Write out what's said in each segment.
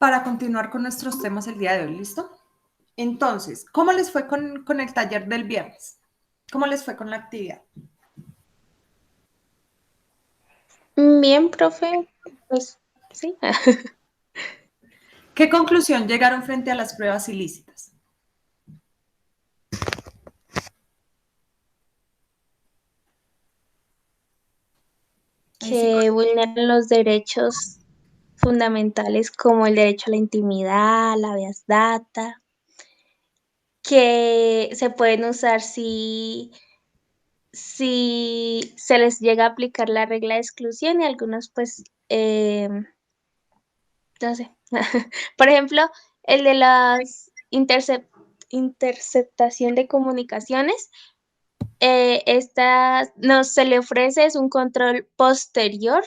para continuar con nuestros temas el día de hoy, ¿listo? Entonces, ¿cómo les fue con el taller del viernes? ¿Cómo les fue con la actividad? Bien, profe, pues sí. ¿Qué conclusión llegaron frente a las pruebas ilícitas? Ahí sí, Que vulneran los derechos fundamentales como el derecho a la intimidad, la habeas data, que se pueden usar si se les llega a aplicar la regla de exclusión y algunos pues, no sé. Por ejemplo, el de las interceptación de comunicaciones. Esta se le ofrece es un control posterior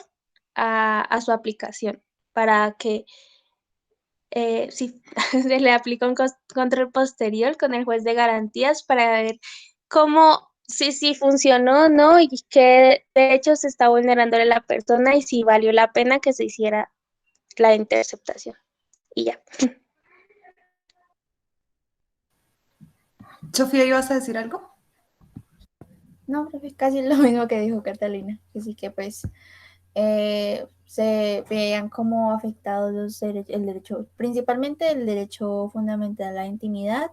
a su aplicación para que sí, se le aplica un control posterior con el juez de garantías para ver cómo, si funcionó o no y qué derechos se está vulnerando a la persona y si valió la pena que se hiciera la interceptación. Y ya. Sofía, ¿ibas a decir algo? No, profe, casi lo mismo que dijo Catalina. Así que pues se vean como afectados el derecho, principalmente el derecho fundamental a la intimidad,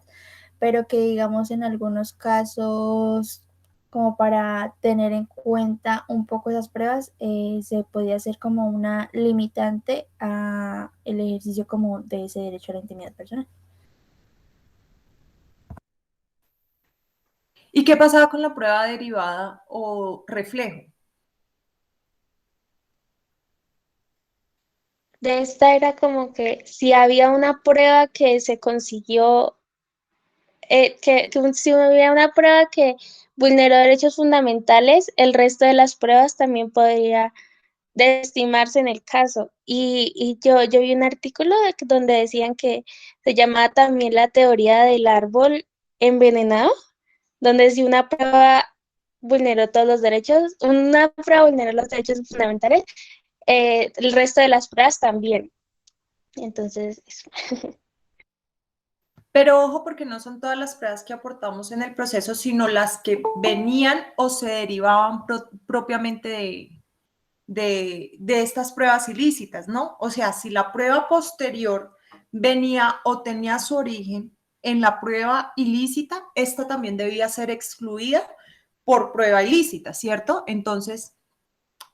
pero que digamos en algunos casos, como para tener en cuenta un poco esas pruebas, se podía hacer como una limitante a el ejercicio como de ese derecho a la intimidad personal. ¿Y qué pasaba con la prueba derivada o reflejo? De esta era como que si había una prueba que se consiguió si hubiera una prueba que vulneró derechos fundamentales, el resto de las pruebas también podría desestimarse en el caso. Y yo vi un artículo donde decían que se llamaba también la teoría del árbol envenenado, donde si una prueba vulneró todos los derechos, una prueba vulneró los derechos fundamentales, el resto de las pruebas también. Entonces, eso. Pero ojo, porque no son todas las pruebas que aportamos en el proceso, sino las que venían o se derivaban propiamente de estas pruebas ilícitas, ¿no? O sea, si la prueba posterior venía o tenía su origen en la prueba ilícita, esta también debía ser excluida por prueba ilícita, ¿cierto? Entonces,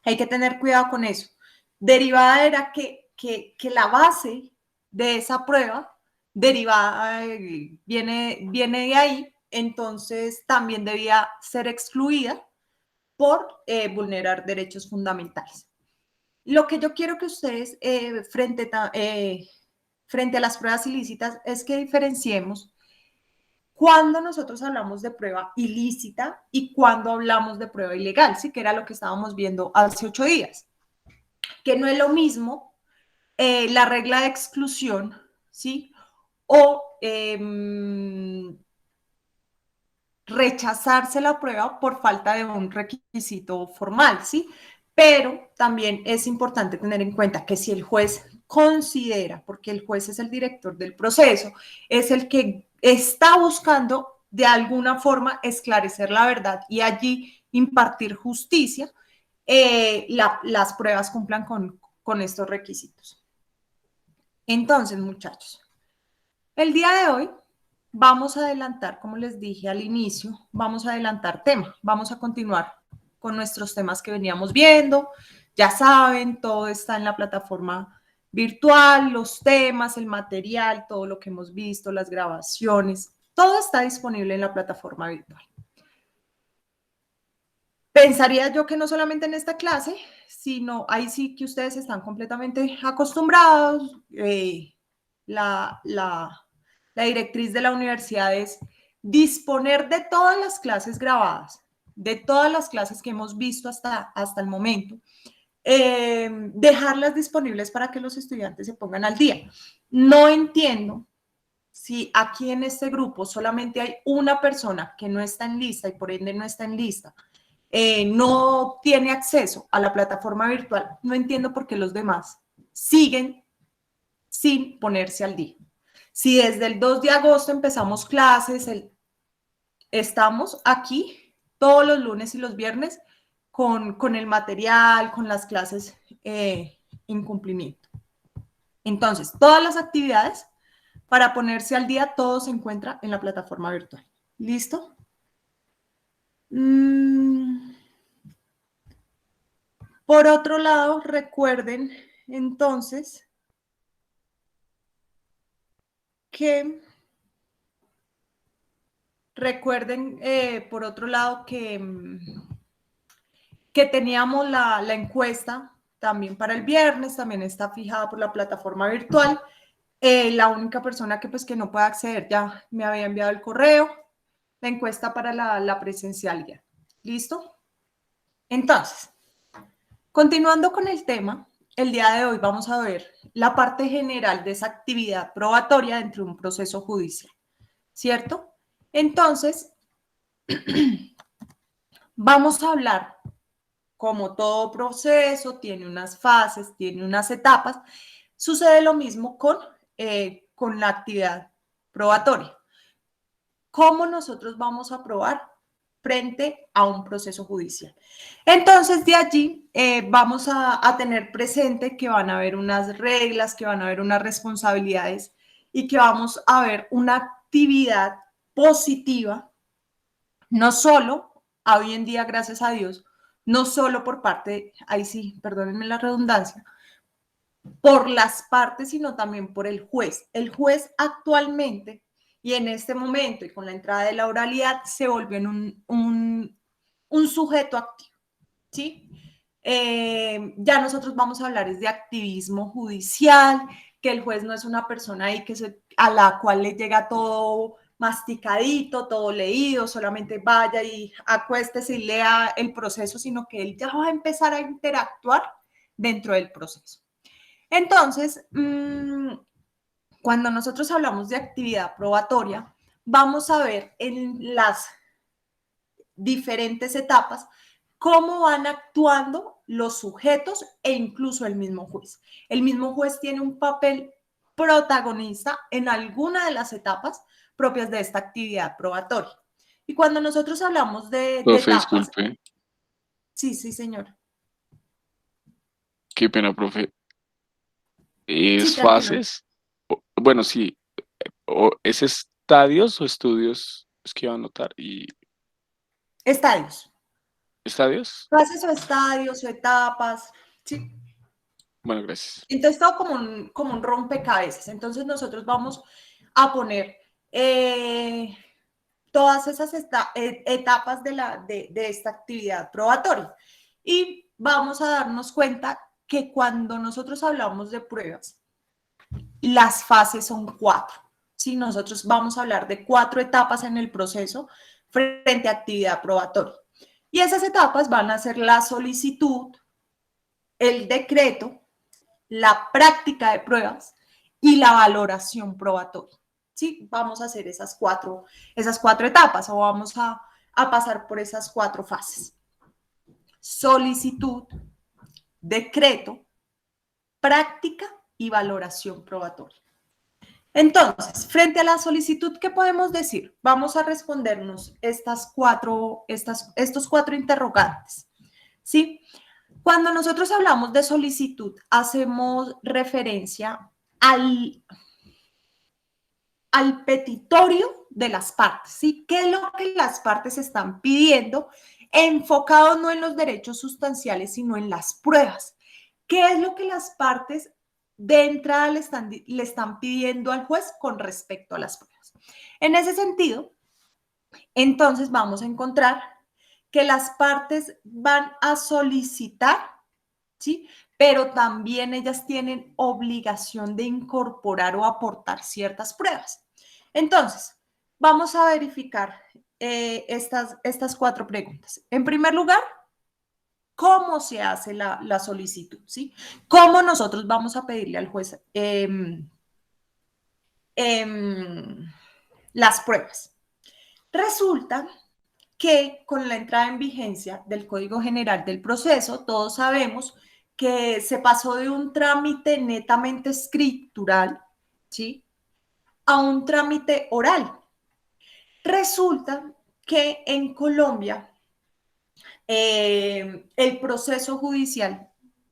hay que tener cuidado con eso. Derivada era que la base de esa prueba derivada viene de ahí, entonces también debía ser excluida por vulnerar derechos fundamentales. Lo que yo quiero que ustedes frente a las pruebas ilícitas es que diferenciemos cuando nosotros hablamos de prueba ilícita y cuando hablamos de prueba ilegal, ¿sí? Que era lo que estábamos viendo hace 8 días. Que no es lo mismo la regla de exclusión, ¿sí? O rechazarse la prueba por falta de un requisito formal, ¿sí? Pero también es importante tener en cuenta que si el juez considera, porque el juez es el director del proceso, es el que está buscando de alguna forma esclarecer la verdad y allí impartir justicia, las pruebas cumplan con estos requisitos. Entonces, muchachos, el día de hoy vamos a adelantar, como les dije al inicio, vamos a adelantar tema, vamos a continuar con nuestros temas que veníamos viendo. Ya saben, todo está en la plataforma virtual, los temas, el material, todo lo que hemos visto, las grabaciones, todo está disponible en la plataforma virtual. Pensaría yo que no solamente en esta clase, sino ahí sí que ustedes están completamente acostumbrados. La directriz de la universidad es disponer de todas las clases grabadas, de todas las clases que hemos visto hasta el momento, dejarlas disponibles para que los estudiantes se pongan al día. No entiendo si aquí en este grupo solamente hay una persona que no está en lista y por ende no está en lista, no tiene acceso a la plataforma virtual, no entiendo por qué los demás siguen sin ponerse al día. Si desde el 2 de agosto empezamos clases, estamos aquí todos los lunes y los viernes con el material, con las clases en cumplimiento. Entonces, todas las actividades para ponerse al día, todo se encuentra en la plataforma virtual. ¿Listo? Por otro lado, recuerden entonces que por otro lado, que teníamos la encuesta también para el viernes, también está fijada por la plataforma virtual. La única persona que, pues, que no puede acceder ya me había enviado el correo, la encuesta para la presencialidad. ¿Listo? Entonces, continuando con el tema, el día de hoy vamos a ver la parte general de esa actividad probatoria dentro de un proceso judicial, ¿cierto? Entonces, vamos a hablar, como todo proceso, tiene unas fases, tiene unas etapas, sucede lo mismo con la actividad probatoria. ¿Cómo nosotros vamos a probar frente a un proceso judicial? Entonces, de allí vamos a tener presente que van a haber unas reglas, que van a haber unas responsabilidades y que vamos a ver una actividad positiva, no solo, hoy en día, gracias a Dios, no solo por parte, ahí sí, perdónenme la redundancia, por las partes, sino también por el juez. El juez actualmente y en este momento y con la entrada de la oralidad se volvió en un sujeto activo, ¿sí? Ya nosotros vamos a hablar es de activismo judicial, que el juez no es una persona ahí a la cual le llega todo masticadito, todo leído, solamente vaya y acuéstese y lea el proceso, sino que él ya va a empezar a interactuar dentro del proceso. Entonces, cuando nosotros hablamos de actividad probatoria, vamos a ver en las diferentes etapas cómo van actuando los sujetos e incluso el mismo juez. El mismo juez tiene un papel protagonista en alguna de las etapas propias de esta actividad probatoria. Y cuando nosotros hablamos de Profe, etapas... disculpe, Sí, sí, señor. qué pena, profe. Sí, ¿Es tranquilo. fases? Bueno, sí. ¿Es estadios o estudios? Es que iba a anotar. ¿Y Estadios. estadios? Fases o estadios o etapas, ¿sí? Bueno, gracias. Entonces, todo como un rompecabezas. Entonces, nosotros vamos a poner todas esas etapas de esta actividad probatoria. Y vamos a darnos cuenta que cuando nosotros hablamos de pruebas, las fases son 4. ¿Sí? Nosotros vamos a hablar de 4 etapas en el proceso frente a actividad probatoria. Y esas etapas van a ser la solicitud, el decreto, la práctica de pruebas y la valoración probatoria. ¿Sí? Vamos a hacer esas cuatro etapas o vamos a pasar por esas 4 fases. Solicitud, decreto, práctica y valoración probatoria. Entonces, frente a la solicitud, ¿qué podemos decir? Vamos a respondernos estos 4 interrogantes. ¿Sí? Cuando nosotros hablamos de solicitud, hacemos referencia al petitorio de las partes, ¿sí? ¿Qué es lo que las partes están pidiendo? Enfocado no en los derechos sustanciales, sino en las pruebas. ¿Qué es lo que las partes de entrada le están pidiendo al juez con respecto a las pruebas? En ese sentido, entonces vamos a encontrar que las partes van a solicitar, ¿sí? Pero también ellas tienen obligación de incorporar o aportar ciertas pruebas. Entonces, vamos a verificar estas 4 preguntas. En primer lugar, ¿cómo se hace la solicitud? ¿Sí? ¿Cómo nosotros vamos a pedirle al juez las pruebas? Resulta que con la entrada en vigencia del Código General del Proceso, todos sabemos que se pasó de un trámite netamente escritural, ¿sí?, a un trámite oral. Resulta que en Colombia el proceso judicial,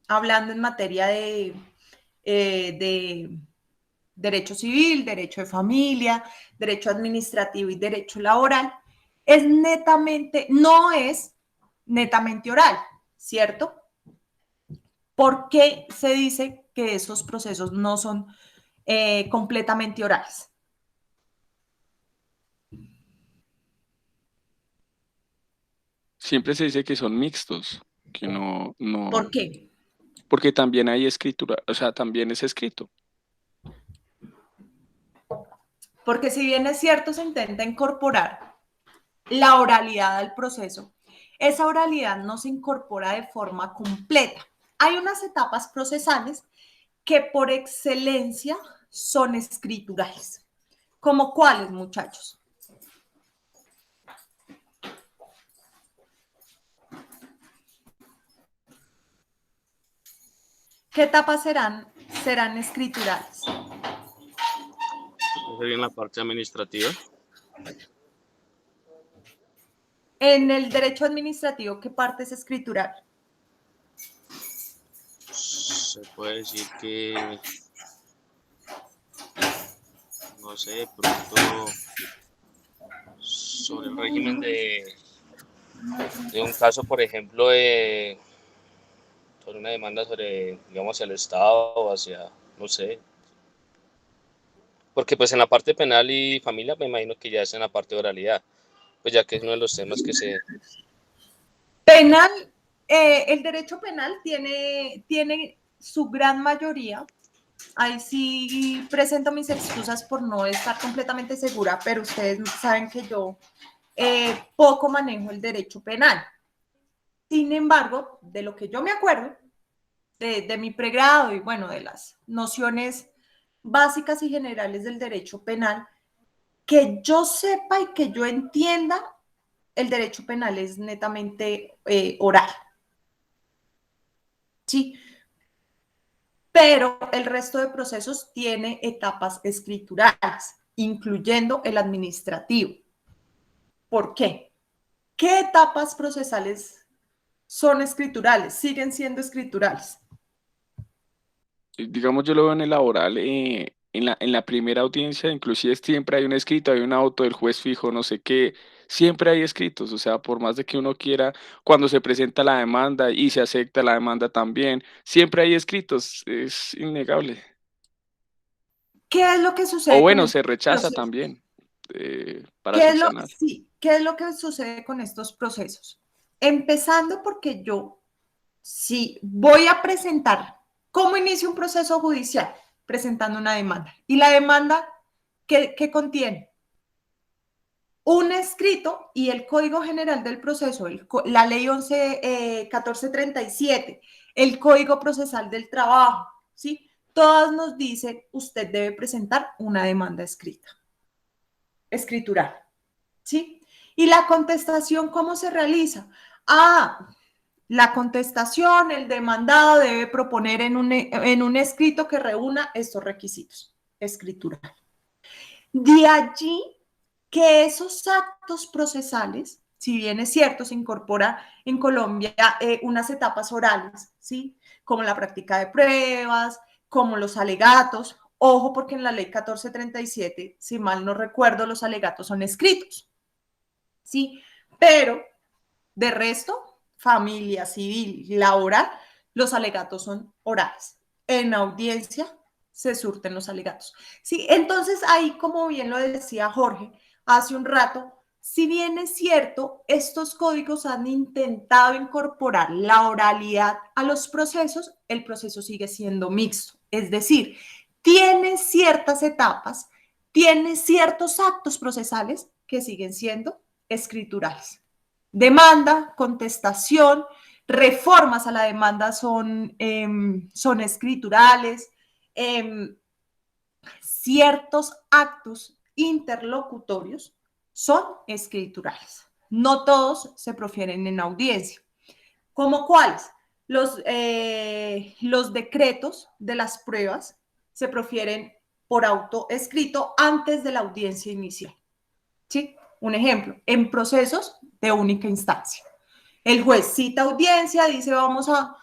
hablando en materia de derecho civil, derecho de familia, derecho administrativo y derecho laboral, no es netamente oral, ¿cierto? ¿Por qué se dice que esos procesos no son completamente orales? Siempre se dice que son mixtos, que ¿Por qué? porque también hay escritura, o sea, también es escrito. Porque si bien es cierto, se intenta incorporar la oralidad al proceso, esa oralidad no se incorpora de forma completa. Hay unas etapas procesales que por excelencia son escriturales. ¿Como cuáles, muchachos? ¿Qué etapas serán escriturales? Sería en la parte administrativa. En el derecho administrativo, ¿qué parte es escritural? Se puede decir que, no sé, de pronto sobre el régimen de un caso, por ejemplo, sobre una demanda sobre, digamos, hacia el Estado o hacia, no sé. Porque pues en la parte penal y familia me imagino que ya es en la parte de oralidad, pues ya que es uno de los temas que se... Penal, el derecho penal tiene su gran mayoría. Ahí sí presento mis excusas por no estar completamente segura, pero ustedes saben que yo poco manejo el derecho penal. Sin embargo, de lo que yo me acuerdo, de mi pregrado y bueno, de las nociones básicas y generales del derecho penal, que yo sepa y que yo entienda, el derecho penal es netamente oral. Sí, pero el resto de procesos tiene etapas escriturales, incluyendo el administrativo. ¿Por qué? ¿Qué etapas procesales son escriturales? Siguen siendo escriturales. Digamos, yo lo veo en el laboral, en la primera audiencia, inclusive siempre hay un escrito, hay un auto del juez fijo, no sé qué, siempre hay escritos, o sea, por más de que uno quiera, cuando se presenta la demanda y se acepta la demanda también, siempre hay escritos, es innegable. ¿Qué es lo que O sucede con bueno, estos se rechaza procesos? también para subsanar. ¿Qué es lo que sucede con estos procesos? Empezando porque yo, si voy a presentar, ¿cómo inicio un proceso judicial? Presentando una demanda. ¿Y la demanda qué contiene? Un escrito y el Código General del Proceso, la Ley 1437, el Código Procesal del Trabajo, ¿sí? Todas nos dicen, usted debe presentar una demanda escritural, ¿sí? ¿Y la contestación cómo se realiza? La contestación, el demandado debe proponer en un escrito que reúna estos requisitos, escritural. De allí que esos actos procesales, si bien es cierto, se incorpora en Colombia unas etapas orales, ¿sí? Como la práctica de pruebas, como los alegatos. Ojo, porque en la ley 1437, si mal no recuerdo, los alegatos son escritos, ¿sí? Pero, de resto, familia, civil, laboral, los alegatos son orales. En audiencia se surten los alegatos. Sí, entonces ahí, como bien lo decía Jorge hace un rato, si bien es cierto, estos códigos han intentado incorporar la oralidad a los procesos, el proceso sigue siendo mixto. Es decir, tiene ciertas etapas, tiene ciertos actos procesales que siguen siendo escriturales. Demanda, contestación, reformas a la demanda son escriturales, ciertos actos interlocutorios son escriturales. No todos se profieren en audiencia. ¿Cómo cuáles? los decretos de las pruebas se profieren por auto escrito antes de la audiencia inicial. ¿Sí? Un ejemplo, en procesos de única instancia. El juez cita audiencia, dice vamos a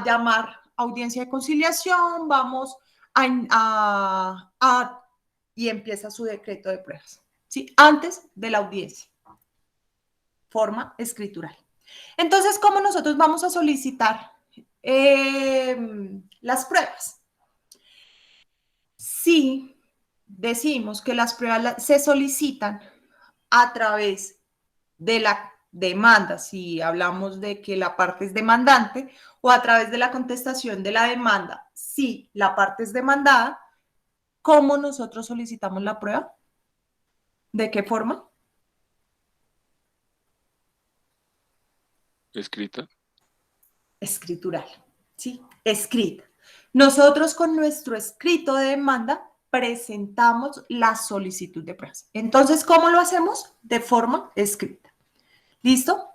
llamar audiencia de conciliación, vamos y empieza su decreto de pruebas, ¿sí? Antes de la audiencia. Forma escritural. Entonces, ¿cómo nosotros vamos a solicitar las pruebas? Si decimos que las pruebas se solicitan a través de la demanda, si hablamos de que la parte es demandante, o a través de la contestación de la demanda, si la parte es demandada, ¿cómo nosotros solicitamos la prueba? ¿De qué forma? Escrita. Escritural, ¿sí? Escrita. Nosotros con nuestro escrito de demanda presentamos la solicitud de pruebas. Entonces, ¿cómo lo hacemos? De forma escrita. ¿Listo?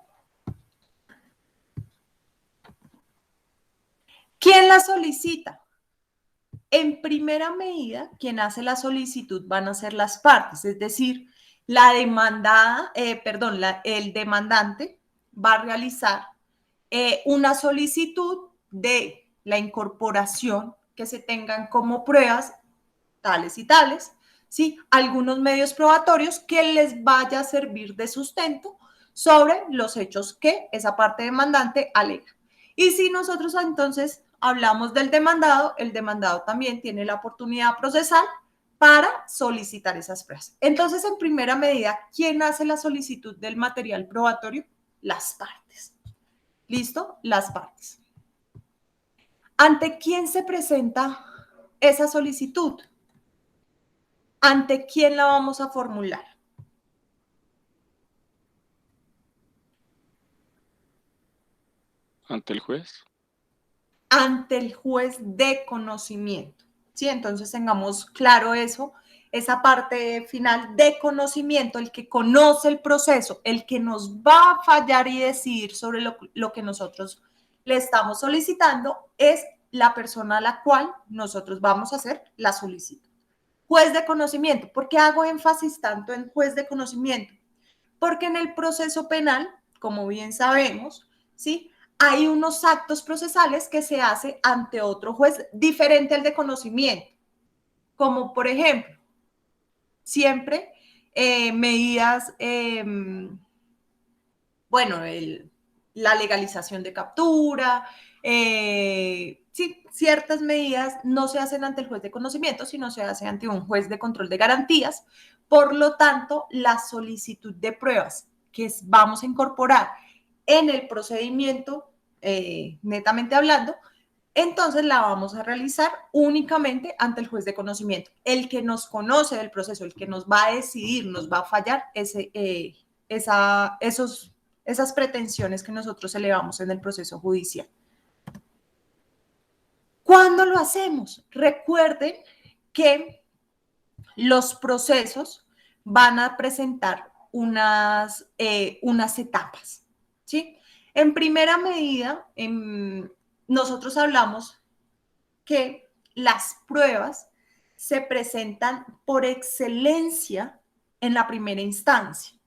¿Quién la solicita? En primera medida, quien hace la solicitud van a ser las partes, es decir, la demandada, el demandante va a realizar una solicitud de la incorporación que se tengan como pruebas tales y tales, ¿sí? Algunos medios probatorios que les vaya a servir de sustento sobre los hechos que esa parte demandante alega. Y si nosotros entonces hablamos del demandado, el demandado también tiene la oportunidad procesal para solicitar esas pruebas. Entonces, en primera medida, ¿quién hace la solicitud del material probatorio? Las partes. ¿Listo? Las partes. ¿Ante quién se presenta esa solicitud? ¿Ante quién la vamos a formular? Ante el juez. Ante el juez de conocimiento. ¿Sí? Entonces tengamos claro eso, esa parte final de conocimiento, el que conoce el proceso, el que nos va a fallar y decidir sobre lo que nosotros le estamos solicitando, es la persona a la cual nosotros vamos a hacer la solicitud. Juez de conocimiento. ¿Por qué hago énfasis tanto en juez de conocimiento? Porque en el proceso penal, como bien sabemos, ¿sí? Hay unos actos procesales que se hace ante otro juez diferente al de conocimiento, como por ejemplo, siempre medidas, bueno, la legalización de captura, sí, ciertas medidas no se hacen ante el juez de conocimiento, sino se hace ante un juez de control de garantías. Por lo tanto, la solicitud de pruebas que vamos a incorporar en el procedimiento, netamente hablando, entonces la vamos a realizar únicamente ante el juez de conocimiento. El que nos conoce del proceso, el que nos va a decidir, nos va a fallar esas pretensiones que nosotros elevamos en el proceso judicial. ¿Cuándo lo hacemos? Recuerden que los procesos van a presentar unas etapas, ¿sí? En primera medida, nosotros hablamos que las pruebas se presentan por excelencia en la primera instancia,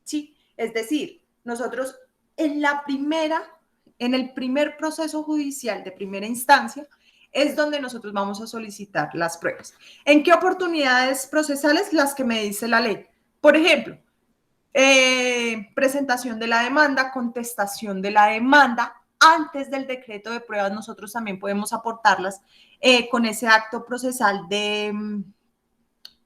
¿sí? Es decir, nosotros en el primer proceso judicial de primera instancia es donde nosotros vamos a solicitar las pruebas. ¿En qué oportunidades procesales? Las que me dice la ley. Por ejemplo, presentación de la demanda, contestación de la demanda. Antes del decreto de pruebas, nosotros también podemos aportarlas con ese acto procesal de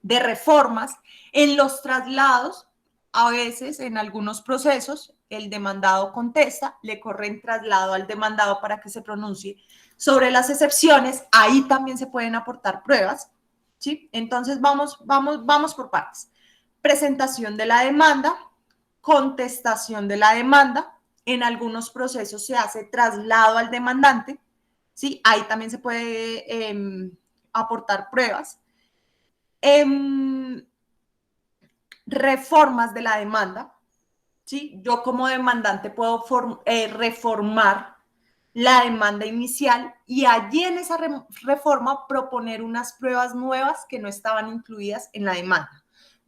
reformas. En los traslados, a veces en algunos procesos, el demandado contesta, le corre en traslado al demandado para que se pronuncie sobre las excepciones. Ahí también se pueden aportar pruebas, ¿sí? Entonces vamos por partes. Presentación de la demanda, contestación de la demanda. En algunos procesos se hace traslado al demandante, ¿sí? Ahí también se puede aportar pruebas. Reformas de la demanda, ¿sí? Yo como demandante puedo reformar la demanda inicial y allí en esa reforma proponer unas pruebas nuevas que no estaban incluidas en la demanda.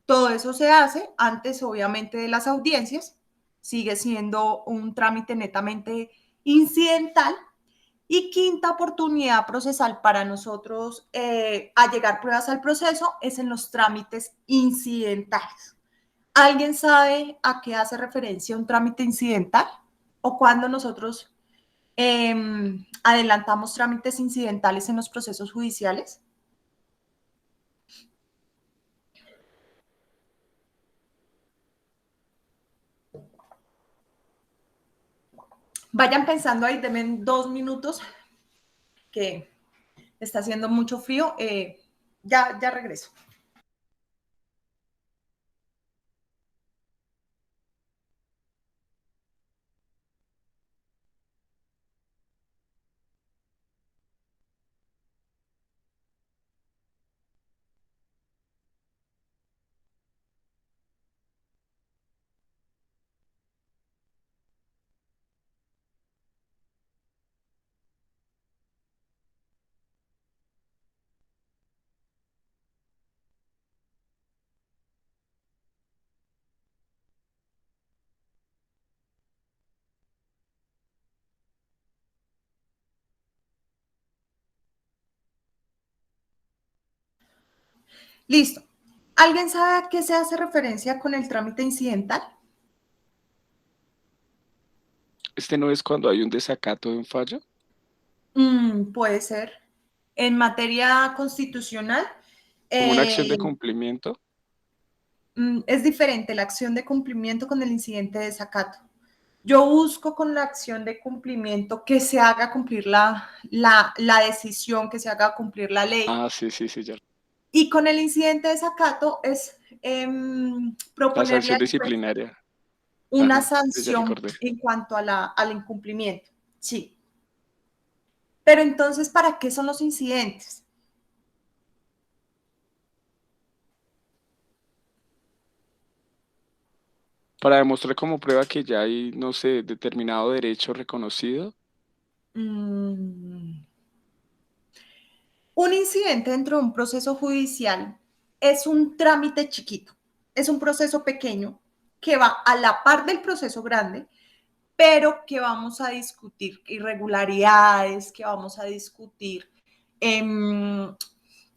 Todo eso se hace antes, obviamente, de las audiencias. Sigue siendo un trámite netamente incidental. Y quinta oportunidad procesal para nosotros allegar pruebas al proceso es en los trámites incidentales. ¿Alguien sabe a qué hace referencia un trámite incidental? ¿O cuando nosotros adelantamos trámites incidentales en los procesos judiciales? Vayan pensando ahí, denme 2 minutos, que está haciendo mucho frío. Ya regreso. Listo. ¿Alguien sabe a qué se hace referencia con el trámite incidental? ¿Este no es cuando hay un desacato de un fallo? Puede ser. En materia constitucional, ¿Como una acción de cumplimiento? es diferente la acción de cumplimiento con el incidente de desacato. Yo busco con la acción de cumplimiento que se haga cumplir la decisión, que se haga cumplir la ley. Ah, sí, ya. Y con el incidente de desacato es La proponerle sanción al juez disciplinaria. una Ajá, sí, ya sanción recordé. en cuanto al incumplimiento. Sí. Pero entonces, ¿para qué son los incidentes? Para demostrar como prueba que ya hay, no sé, determinado derecho reconocido. Mm. Un incidente dentro de un proceso judicial es un trámite chiquito, es un proceso pequeño que va a la par del proceso grande, pero que vamos a discutir irregularidades, que vamos a discutir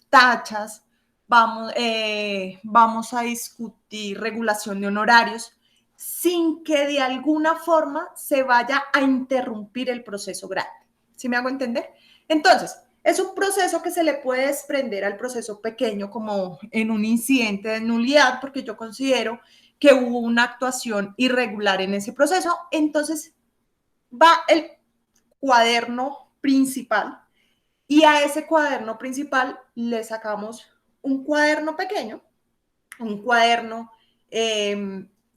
tachas, vamos a discutir regulación de honorarios, sin que de alguna forma se vaya a interrumpir el proceso grande. ¿Sí me hago entender? Entonces, es un proceso que se le puede desprender al proceso pequeño como en un incidente de nulidad, porque yo considero que hubo una actuación irregular en ese proceso. Entonces, va el cuaderno principal y a ese cuaderno principal le sacamos un cuaderno pequeño, un cuaderno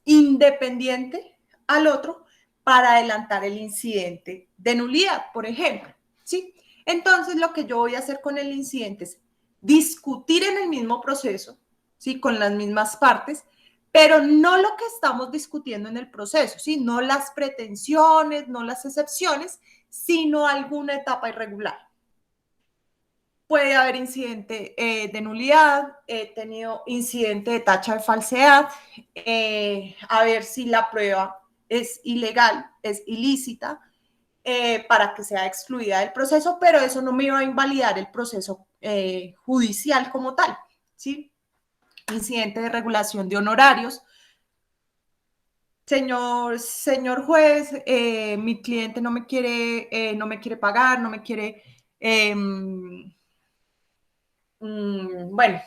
independiente al otro para adelantar el incidente de nulidad, por ejemplo. ¿Sí? Entonces, lo que yo voy a hacer con el incidente es discutir en el mismo proceso, ¿sí? Con las mismas partes, pero no lo que estamos discutiendo en el proceso, ¿sí? No las pretensiones, no las excepciones, sino alguna etapa irregular. Puede haber incidente de nulidad, he tenido incidente de tacha de falsedad, a ver si la prueba es ilegal, es ilícita, para que sea excluida del proceso, pero eso no me iba a invalidar el proceso judicial como tal, ¿sí? Incidente de regulación de honorarios. Señor juez, mi cliente no me quiere pagar, no me quiere... bueno,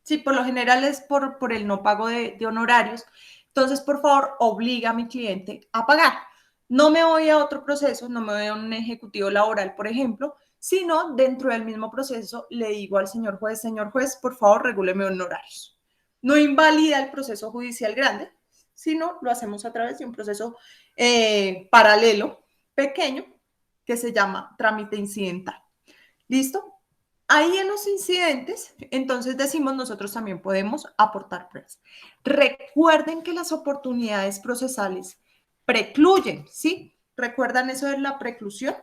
sí, por lo general es por el no pago de honorarios. Entonces, por favor, obliga a mi cliente a pagar. No me voy a otro proceso, no me voy a un ejecutivo laboral, por ejemplo, sino dentro del mismo proceso le digo al señor juez, por favor, regúleme honorarios. No invalida el proceso judicial grande, sino lo hacemos a través de un proceso paralelo, pequeño, que se llama trámite incidental. ¿Listo? Ahí en los incidentes, entonces decimos, nosotros también podemos aportar pruebas. Recuerden que las oportunidades procesales precluyen, ¿sí? ¿Recuerdan eso de la preclusión?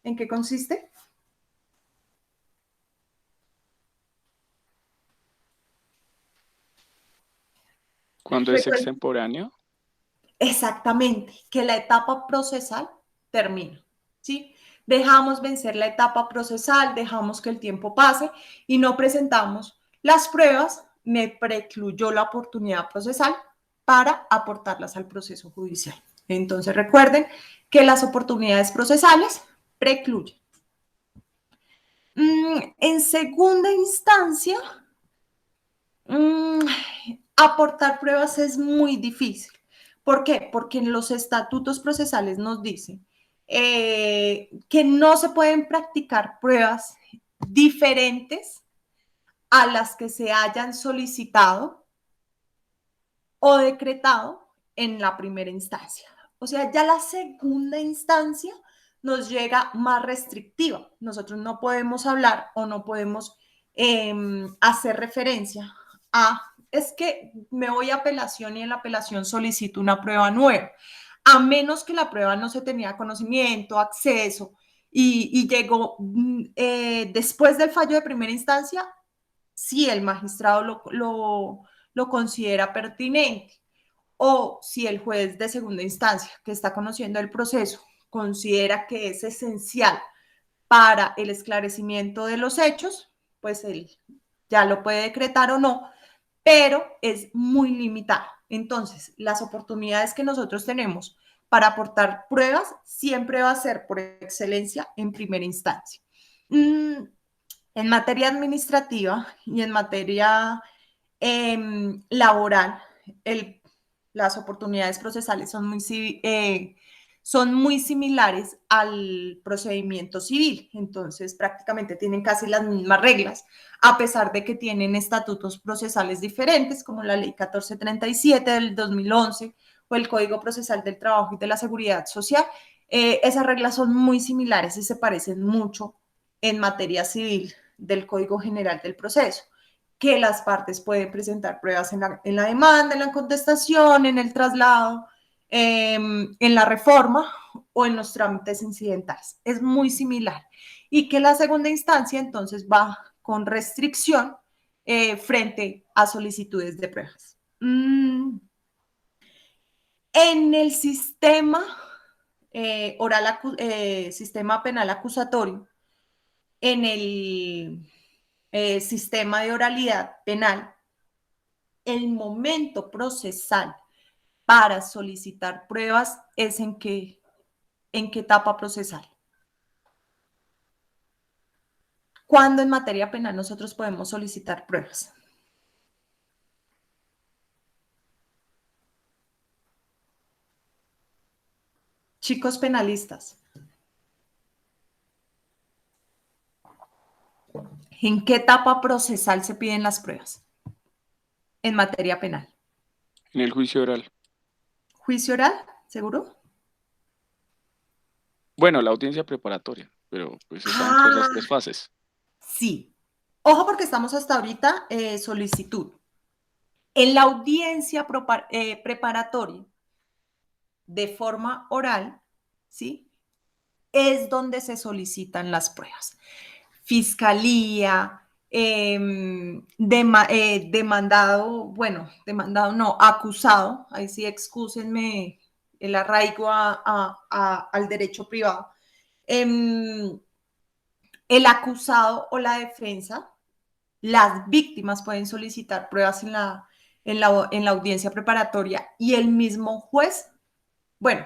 ¿En qué consiste? Cuando es Recuerden. extemporáneo. Exactamente, que la etapa procesal termina, ¿sí? Dejamos vencer la etapa procesal, dejamos que el tiempo pase y no presentamos las pruebas, me precluyó la oportunidad procesal para aportarlas al proceso judicial. Entonces recuerden que las oportunidades procesales precluyen. En segunda instancia, aportar pruebas es muy difícil. ¿Por qué? Porque en los estatutos procesales nos dicen que no se pueden practicar pruebas diferentes a las que se hayan solicitado o decretado en la primera instancia. O sea, ya la segunda instancia nos llega más restrictiva. Nosotros no podemos hablar o no podemos hacer referencia a, es que me voy a apelación y en la apelación solicito una prueba nueva, a menos que la prueba no se tenía conocimiento, acceso y llegó después del fallo de primera instancia, sí el magistrado lo considera pertinente. O si el juez de segunda instancia que está conociendo el proceso considera que es esencial para el esclarecimiento de los hechos, pues él ya lo puede decretar o no, pero es muy limitado. Entonces, las oportunidades que nosotros tenemos para aportar pruebas siempre va a ser por excelencia en primera instancia. En materia administrativa y en materia laboral, las oportunidades procesales son muy similares al procedimiento civil, entonces prácticamente tienen casi las mismas reglas, a pesar de que tienen estatutos procesales diferentes, como la Ley 1437 del 2011 o el Código Procesal del Trabajo y de la Seguridad Social. Esas reglas son muy similares y se parecen mucho en materia civil del Código General del Proceso, que las partes pueden presentar pruebas en la demanda, en la contestación, en el traslado, en la reforma o en los trámites incidentales. Es muy similar. Y que la segunda instancia entonces va con restricción frente a solicitudes de pruebas. En el sistema sistema penal acusatorio, en el sistema de oralidad penal, el momento procesal para solicitar pruebas es en qué etapa procesal. ¿Cuándo en materia penal nosotros podemos solicitar pruebas? Chicos penalistas, ¿en qué etapa procesal se piden las pruebas en materia penal? En el juicio oral. ¿Juicio oral? ¿Seguro? Bueno, la audiencia preparatoria, pero pues está dentro de esas 3 fases. Sí. Ojo porque estamos hasta ahorita solicitud. En la audiencia preparatoria de forma oral, ¿sí? Es donde se solicitan las pruebas. Fiscalía, demandado no, acusado, ahí sí excúsenme el arraigo al derecho privado. El acusado o la defensa, las víctimas pueden solicitar pruebas en la audiencia preparatoria y el mismo juez, bueno,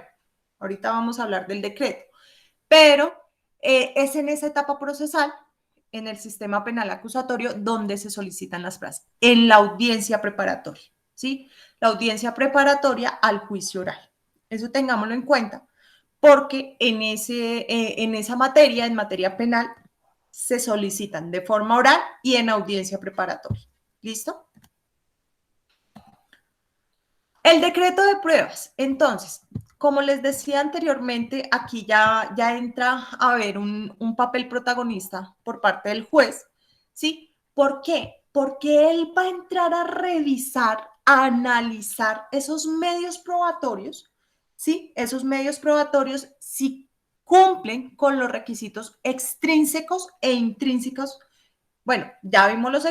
ahorita vamos a hablar del decreto, pero es en esa etapa procesal, en el sistema penal acusatorio, donde se solicitan las pruebas, en la audiencia preparatoria, ¿sí? La audiencia preparatoria al juicio oral. Eso tengámoslo en cuenta, porque en esa materia, en materia penal, se solicitan de forma oral y en audiencia preparatoria. ¿Listo? El decreto de pruebas. Entonces, como les decía anteriormente, aquí ya entra a haber un papel protagonista por parte del juez, ¿sí? ¿Por qué? Porque él va a entrar a revisar, a analizar esos medios probatorios, ¿sí? Esos medios probatorios si cumplen con los requisitos extrínsecos e intrínsecos. Bueno, ya vimos los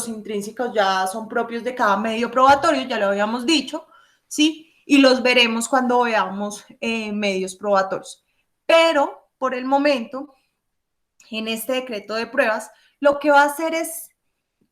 intrínsecos ya son propios de cada medio probatorio, ya lo habíamos dicho, ¿sí? Y los veremos cuando veamos medios probatorios. Pero por el momento, en este decreto de pruebas, lo que va a hacer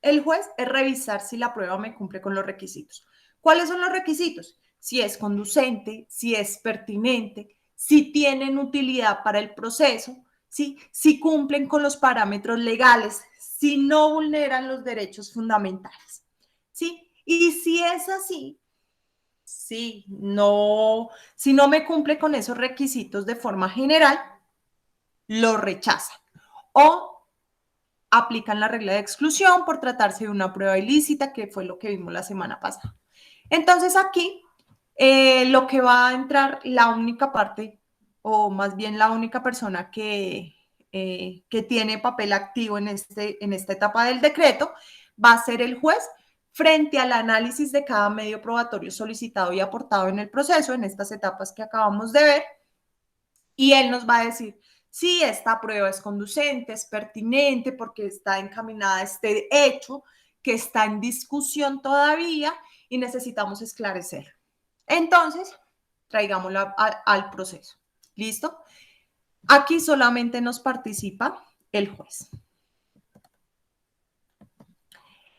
el juez es revisar si la prueba me cumple con los requisitos. ¿Cuáles son los requisitos? Si es conducente, si es pertinente, si tienen utilidad para el proceso, ¿sí? Si cumplen con los parámetros legales, si no vulneran los derechos fundamentales, ¿sí? Y si es así, si no me cumple con esos requisitos de forma general, lo rechazan o aplican la regla de exclusión por tratarse de una prueba ilícita, que fue lo que vimos la semana pasada. Entonces aquí lo que va a entrar, la única parte, o más bien la única persona que tiene papel activo en esta etapa del decreto, va a ser el juez frente al análisis de cada medio probatorio solicitado y aportado en el proceso, en estas etapas que acabamos de ver, y él nos va a decir si esta prueba es conducente, es pertinente, porque está encaminada a este hecho que está en discusión todavía y necesitamos esclarecer. Entonces, traigámosla al proceso. ¿Listo? Aquí solamente nos participa el juez.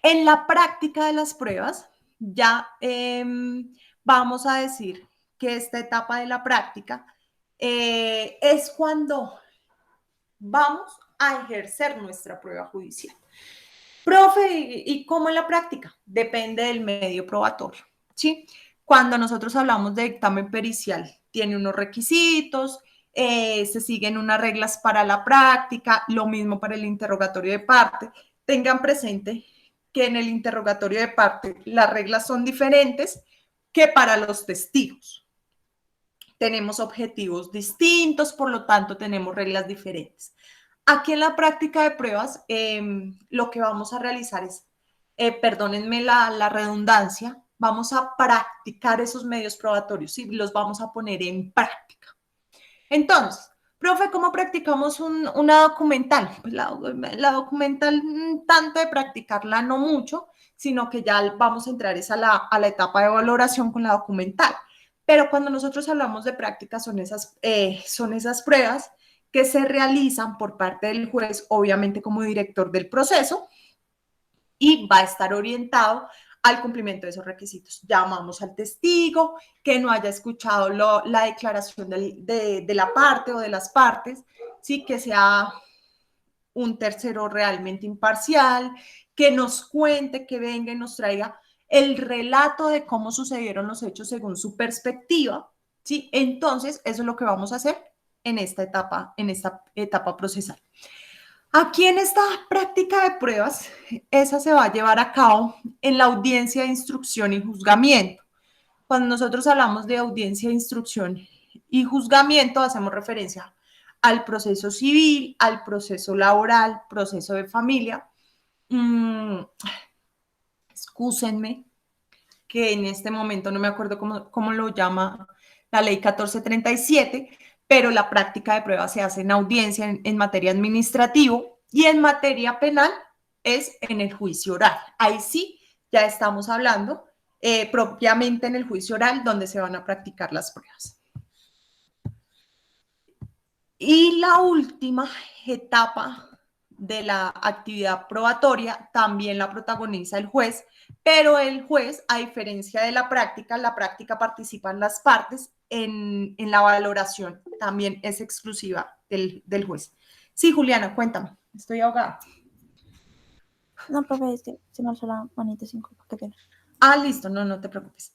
En la práctica de las pruebas, ya vamos a decir que esta etapa de la práctica es cuando vamos a ejercer nuestra prueba judicial. Profe, ¿y cómo en la práctica? Depende del medio probatorio, ¿sí? Cuando nosotros hablamos de dictamen pericial, tiene unos requisitos, se siguen unas reglas para la práctica, lo mismo para el interrogatorio de parte. Tengan presente que en el interrogatorio de parte las reglas son diferentes que para los testigos. Tenemos objetivos distintos, por lo tanto tenemos reglas diferentes. Aquí en la práctica de pruebas, lo que vamos a realizar es, perdónenme la redundancia, vamos a practicar esos medios probatorios y los vamos a poner en práctica. Entonces, profe, ¿cómo practicamos una documental? Pues la documental, tanto de practicarla no mucho, sino que ya vamos a entrar a la etapa de valoración con la documental. Pero cuando nosotros hablamos de práctica son esas pruebas que se realizan por parte del juez, obviamente como director del proceso, y va a estar orientado al cumplimiento de esos requisitos. Llamamos al testigo que no haya escuchado la declaración de la parte o de las partes, ¿sí? Que sea un tercero realmente imparcial, que nos cuente, que venga y nos traiga el relato de cómo sucedieron los hechos según su perspectiva, ¿sí? Entonces, eso es lo que vamos a hacer en esta etapa procesal. Aquí en esta práctica de pruebas, esa se va a llevar a cabo en la audiencia de instrucción y juzgamiento. Cuando nosotros hablamos de audiencia de instrucción y juzgamiento, hacemos referencia al proceso civil, al proceso laboral, proceso de familia. Excúsenme que en este momento no me acuerdo cómo lo llama la ley 1437, pero la práctica de pruebas se hace en audiencia en materia administrativo y en materia penal es en el juicio oral. Ahí sí ya estamos hablando propiamente en el juicio oral donde se van a practicar las pruebas. Y la última etapa de la actividad probatoria también la protagoniza el juez, pero el juez, a diferencia de la práctica participan las partes en la valoración, también es exclusiva del juez. Sí, Juliana, cuéntame, estoy ahogada. No, profe, es que se me alzó la manita sin culpa, qué pena. Ah, listo, no te preocupes.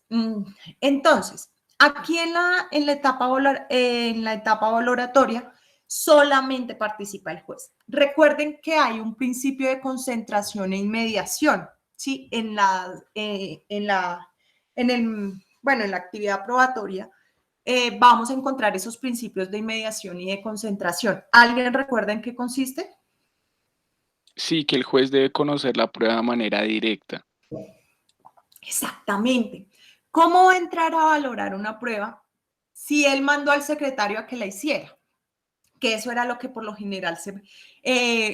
Entonces, aquí en la etapa valoratoria solamente participa el juez. Recuerden que hay un principio de concentración e inmediación, ¿sí? En bueno, en la actividad probatoria, vamos a encontrar esos principios de inmediación y de concentración. ¿Alguien recuerda en qué consiste? Sí, que el juez debe conocer la prueba de manera directa. Exactamente. ¿Cómo va a entrar a valorar una prueba si él mandó al secretario a que la hiciera? Que eso era lo que por lo general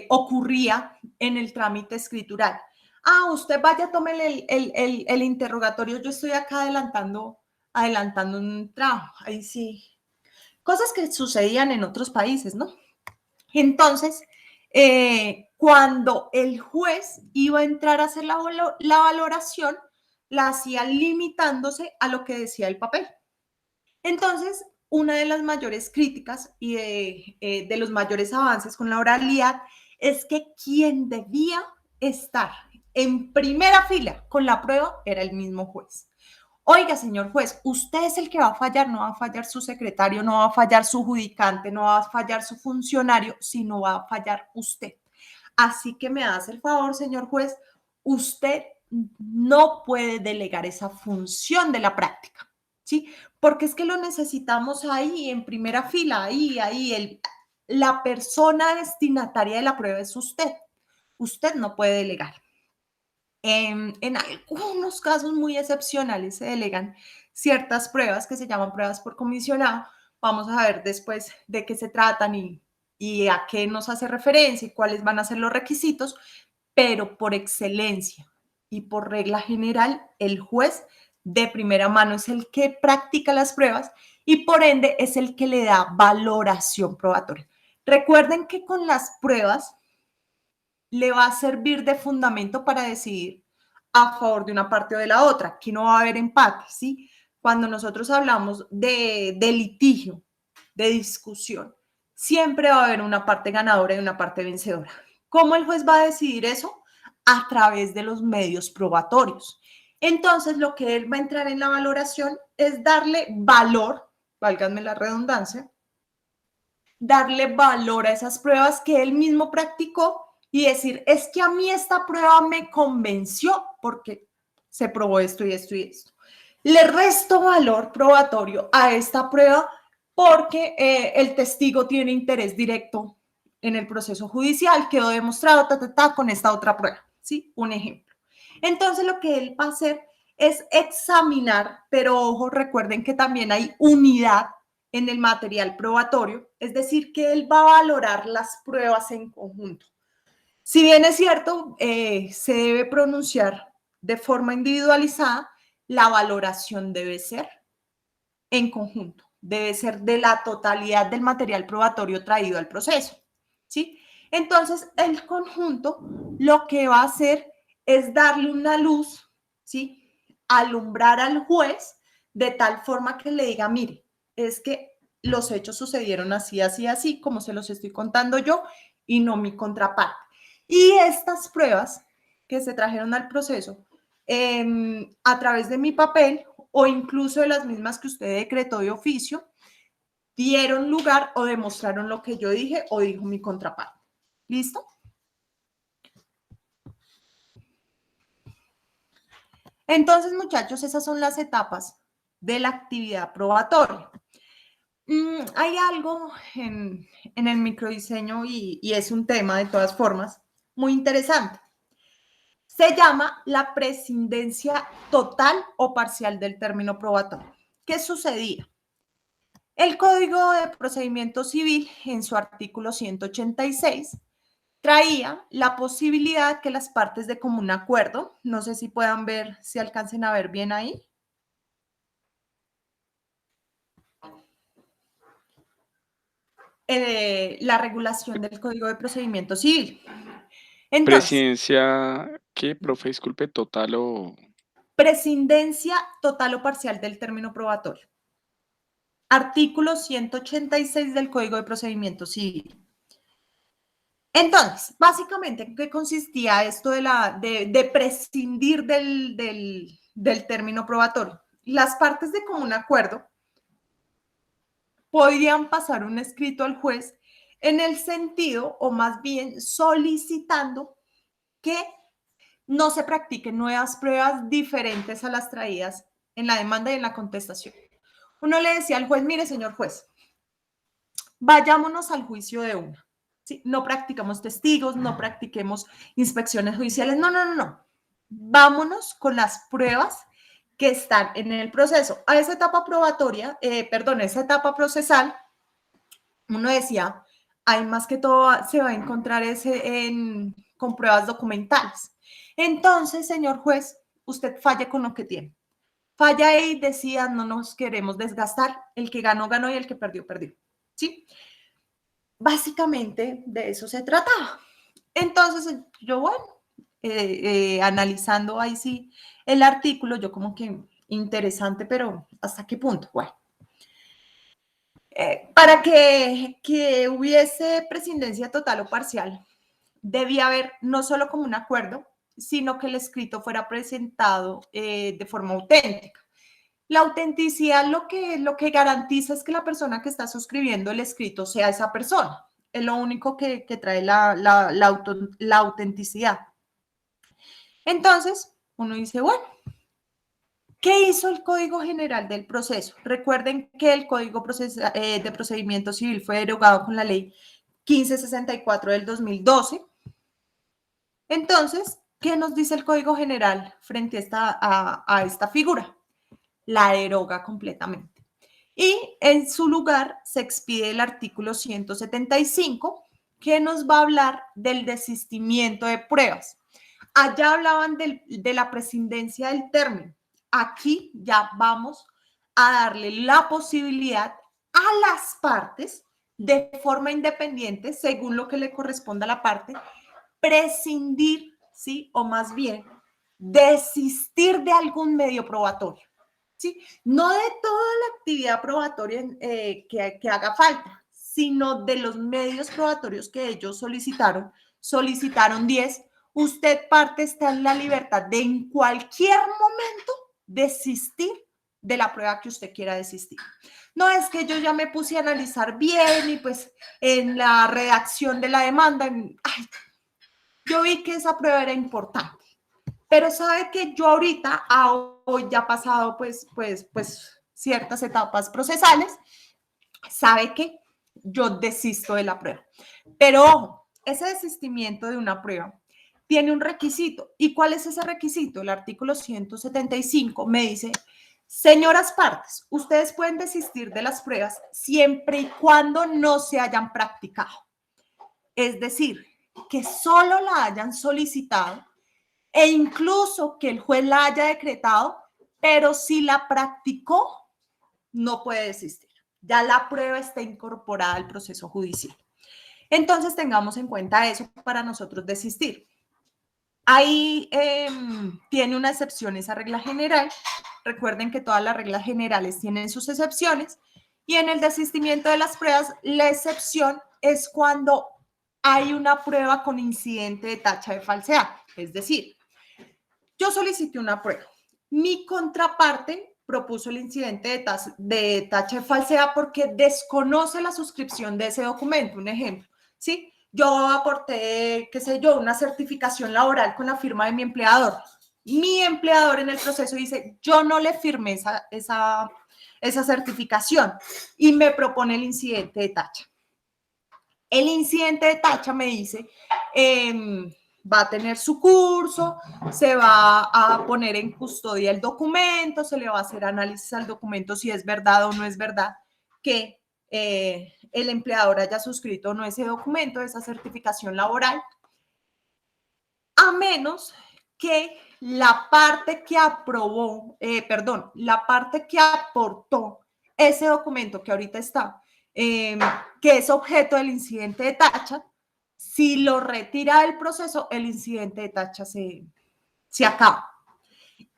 ocurría en el trámite escritural. Ah, usted vaya, tómele el interrogatorio, yo estoy acá adelantando un trabajo. Ahí sí. Cosas que sucedían en otros países, ¿no? Entonces, cuando el juez iba a entrar a hacer la valoración, la hacía limitándose a lo que decía el papel. Entonces, una de las mayores críticas y de los mayores avances con la oralidad es que quien debía estar en primera fila con la prueba era el mismo juez. Oiga, señor juez, usted es el que va a fallar, no va a fallar su secretario, no va a fallar su judicante, no va a fallar su funcionario, sino va a fallar usted. Así que me hace el favor, señor juez, usted no puede delegar esa función de la práctica, ¿sí? Porque es que lo necesitamos ahí, en primera fila, la persona destinataria de la prueba es usted. Usted no puede delegar. En algunos casos muy excepcionales se delegan ciertas pruebas que se llaman pruebas por comisionado. Vamos a ver después de qué se tratan y a qué nos hace referencia y cuáles van a ser los requisitos, pero por excelencia y por regla general, el juez de primera mano es el que practica las pruebas y por ende es el que le da valoración probatoria. Recuerden que con las pruebas le va a servir de fundamento para decidir a favor de una parte o de la otra. Aquí no va a haber empate, ¿sí? Cuando nosotros hablamos de litigio, de discusión, siempre va a haber una parte ganadora y una parte vencedora. ¿Cómo el juez va a decidir eso? A través de los medios probatorios. Entonces, lo que él va a entrar en la valoración es darle valor, válganme la redundancia, darle valor a esas pruebas que él mismo practicó y decir, es que a mí esta prueba me convenció porque se probó esto y esto y esto. Le resto valor probatorio a esta prueba porque el testigo tiene interés directo en el proceso judicial, quedó demostrado con esta otra prueba, ¿sí? Un ejemplo. Entonces, lo que él va a hacer es examinar, pero ojo, recuerden que también hay unidad en el material probatorio, es decir, que él va a valorar las pruebas en conjunto. Si bien es cierto, se debe pronunciar de forma individualizada, la valoración debe ser en conjunto, debe ser de la totalidad del material probatorio traído al proceso, ¿sí? Entonces, el conjunto lo que va a hacer es darle una luz, ¿sí? Alumbrar al juez de tal forma que le diga, mire, es que los hechos sucedieron así, así, así, como se los estoy contando yo y no mi contraparte. Y estas pruebas que se trajeron al proceso a través de mi papel o incluso de las mismas que usted decretó de oficio, dieron lugar o demostraron lo que yo dije o dijo mi contraparte. ¿Listo? Entonces, muchachos, esas son las etapas de la actividad probatoria. Hay algo en el microdiseño y es un tema de todas formas muy interesante. Se llama la prescindencia total o parcial del término probatorio. ¿Qué sucedía? El Código de Procedimiento Civil, en su artículo 186, traía la posibilidad que las partes de común acuerdo, no sé si puedan ver, si alcancen a ver bien ahí. La regulación del Código de Procedimiento Civil. Entonces, Presidencia, ¿qué, profe? Disculpe, total o... prescindencia total o parcial del término probatorio. Artículo 186 del Código de Procedimiento Civil. Entonces, básicamente, ¿en qué consistía esto de prescindir del término probatorio? Las partes de común acuerdo podían pasar un escrito al juez en el sentido, o más bien solicitando que no se practiquen nuevas pruebas diferentes a las traídas en la demanda y en la contestación. Uno le decía al juez, mire, señor juez, vayámonos al juicio de una. ¿Sí? No practicamos testigos, no practiquemos inspecciones judiciales, no. Vámonos con las pruebas que están en el proceso. A esa etapa probatoria, esa etapa procesal, uno decía, hay más que todo se va a encontrar con pruebas documentales. Entonces, señor juez, usted falle con lo que tiene. Falla y decía, no nos queremos desgastar, el que ganó, ganó y el que perdió, perdió. ¿Sí? Básicamente de eso se trataba. Entonces, yo, bueno, analizando ahí sí el artículo, yo como que interesante, pero ¿hasta qué punto? Bueno, para que hubiese prescindencia total o parcial, debía haber no solo como un acuerdo, sino que el escrito fuera presentado de forma auténtica. La autenticidad lo que garantiza es que la persona que está suscribiendo el escrito sea esa persona. Es lo único que trae la autenticidad. Entonces, uno dice, bueno, ¿qué hizo el Código General del Proceso? Recuerden que el Código de Procedimiento Civil fue derogado con la Ley 1564 del 2012. Entonces, ¿qué nos dice el Código General frente a esta figura? La deroga completamente. Y en su lugar se expide el artículo 175, que nos va a hablar del desistimiento de pruebas. Allá hablaban de la prescindencia del término. Aquí ya vamos a darle la posibilidad a las partes, de forma independiente, según lo que le corresponda a la parte, prescindir, ¿sí? O más bien, desistir de algún medio probatorio. ¿Sí? No de toda la actividad probatoria que haga falta, sino de los medios probatorios que ellos solicitaron 10. Usted parte está en la libertad de en cualquier momento desistir de la prueba que usted quiera desistir. No es que yo ya me puse a analizar bien y pues en la redacción de la demanda, yo vi que esa prueba era importante. Pero sabe que yo ahorita, hoy ya pasado pues ciertas etapas procesales, sabe que yo desisto de la prueba. Pero ojo, ese desistimiento de una prueba tiene un requisito. ¿Y cuál es ese requisito? El artículo 175 me dice, señoras partes, ustedes pueden desistir de las pruebas siempre y cuando no se hayan practicado. Es decir, que solo la hayan solicitado e incluso que el juez la haya decretado, pero si la practicó, no puede desistir. Ya la prueba está incorporada al proceso judicial. Entonces, tengamos en cuenta eso para nosotros desistir. Ahí tiene una excepción esa regla general. Recuerden que todas las reglas generales tienen sus excepciones. Y en el desistimiento de las pruebas, la excepción es cuando hay una prueba con incidente de tacha de falsedad. Es decir, yo solicité una prueba. Mi contraparte propuso el incidente de tacha de falsedad porque desconoce la suscripción de ese documento. Un ejemplo, ¿sí? Yo aporté, qué sé yo, una certificación laboral con la firma de mi empleador. Mi empleador en el proceso dice, yo no le firmé esa certificación y me propone el incidente de tacha. El incidente de tacha me dice, va a tener su curso, se va a poner en custodia el documento, se le va a hacer análisis al documento si es verdad o no es verdad que el empleador haya suscrito o no ese documento, esa certificación laboral, a menos que la parte que la parte que aportó ese documento que ahorita está, que es objeto del incidente de tacha, si lo retira del proceso, el incidente de tacha se acaba.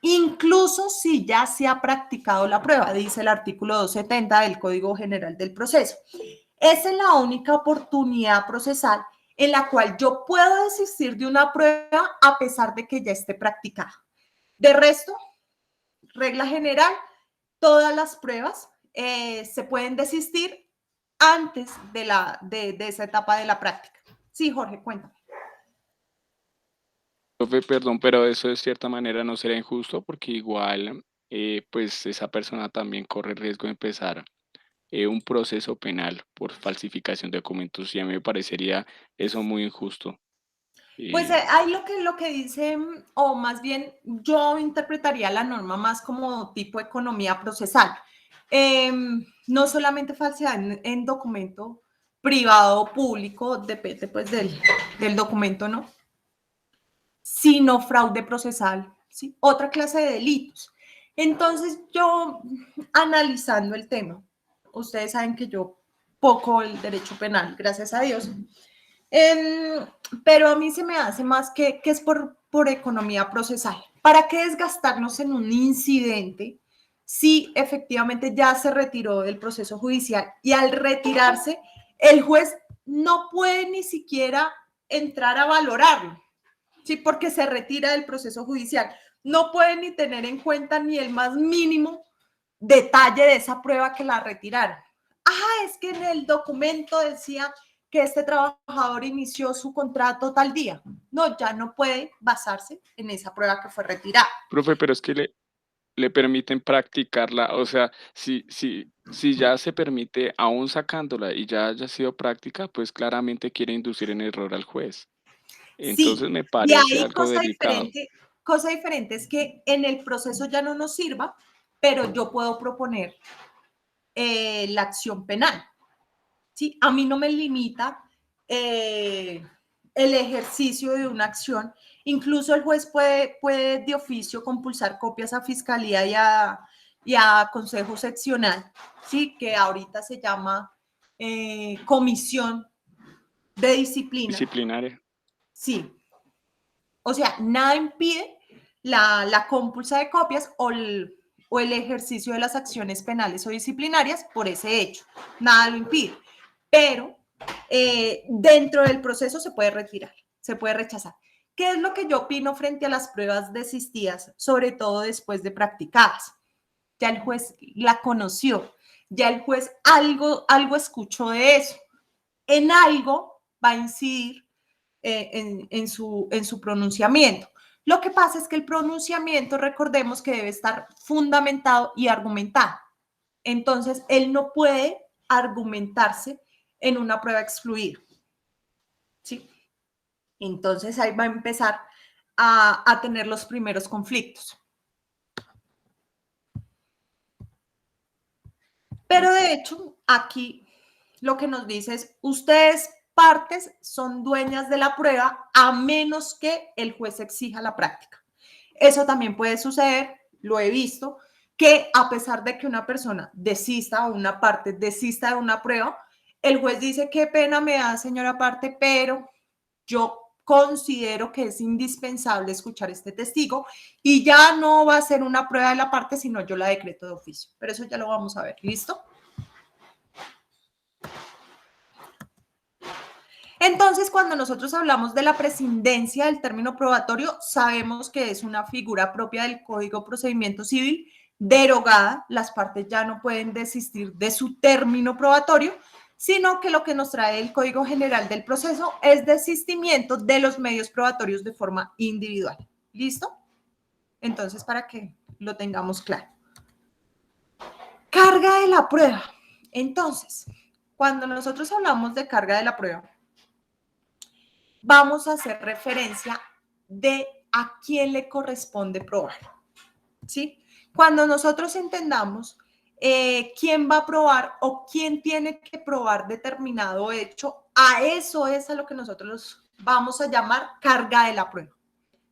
Incluso si ya se ha practicado la prueba, dice el artículo 270 del Código General del Proceso. Esa es la única oportunidad procesal en la cual yo puedo desistir de una prueba a pesar de que ya esté practicada. De resto, regla general, todas las pruebas se pueden desistir antes de esa etapa de la práctica. Sí, Jorge, cuéntame. Profe, perdón, pero eso de cierta manera no será injusto porque igual pues esa persona también corre el riesgo de empezar un proceso penal por falsificación de documentos y a mí me parecería eso muy injusto. Pues Eh, hay lo que dice, o más bien yo interpretaría la norma más como tipo economía procesal. No solamente falsedad en documento privado o público, depende pues del documento, ¿no? Sino fraude procesal, ¿sí? Otra clase de delitos. Entonces yo, analizando el tema, ustedes saben que yo poco el derecho penal, gracias a Dios, eh, pero a mí se me hace más que es por economía procesal. ¿Para qué desgastarnos en un incidente si efectivamente ya se retiró del proceso judicial y al retirarse el juez no puede ni siquiera entrar a valorarlo? Sí, porque se retira del proceso judicial. No puede ni tener en cuenta ni el más mínimo detalle de esa prueba que la retiraron. Ah, es que en el documento decía que este trabajador inició su contrato tal día. No, ya no puede basarse en esa prueba que fue retirada. Profe, pero es que le permiten practicarla, o sea, si ya se permite, aún sacándola y ya haya sido práctica, pues claramente quiere inducir en error al juez. Entonces Sí, me y parece ahí algo delicado. cosa diferente es que en el proceso ya no nos sirva, pero yo puedo proponer la acción penal. ¿Sí? A mí no me limita el ejercicio de una acción. Incluso el juez puede de oficio compulsar copias a fiscalía y a consejo seccional, ¿sí? Que ahorita se llama comisión de disciplina. Disciplinaria. Sí. O sea, nada impide la compulsa de copias o el ejercicio de las acciones penales o disciplinarias por ese hecho. Nada lo impide. Pero dentro del proceso se puede retirar, se puede rechazar. ¿Qué es lo que yo opino frente a las pruebas desistidas, sobre todo después de practicadas? Ya el juez la conoció, ya el juez algo escuchó de eso, en algo va a incidir en su pronunciamiento. Lo que pasa es que el pronunciamiento, recordemos que debe estar fundamentado y argumentado. Entonces, él no puede argumentarse en una prueba excluida. ¿Sí? Entonces, ahí va a empezar a tener los primeros conflictos. Pero de hecho, aquí lo que nos dice es, ustedes partes son dueñas de la prueba a menos que el juez exija la práctica. Eso también puede suceder, lo he visto, que a pesar de que una persona desista o una parte desista de una prueba, el juez dice, qué pena me da, señora parte, pero yo considero que es indispensable escuchar este testigo y ya no va a ser una prueba de la parte, sino yo la decreto de oficio. Pero eso ya lo vamos a ver. ¿Listo? Entonces, cuando nosotros hablamos de la prescindencia del término probatorio, sabemos que es una figura propia del Código de Procedimiento Civil derogada. Las partes ya no pueden desistir de su término probatorio, sino que lo que nos trae el Código General del Proceso es desistimiento de los medios probatorios de forma individual. ¿Listo? Entonces, para que lo tengamos claro. Carga de la prueba. Entonces, cuando nosotros hablamos de carga de la prueba, vamos a hacer referencia de a quién le corresponde probar, ¿sí? Cuando nosotros entendamos quién va a probar o quién tiene que probar determinado hecho, a eso es a lo que nosotros vamos a llamar carga de la prueba,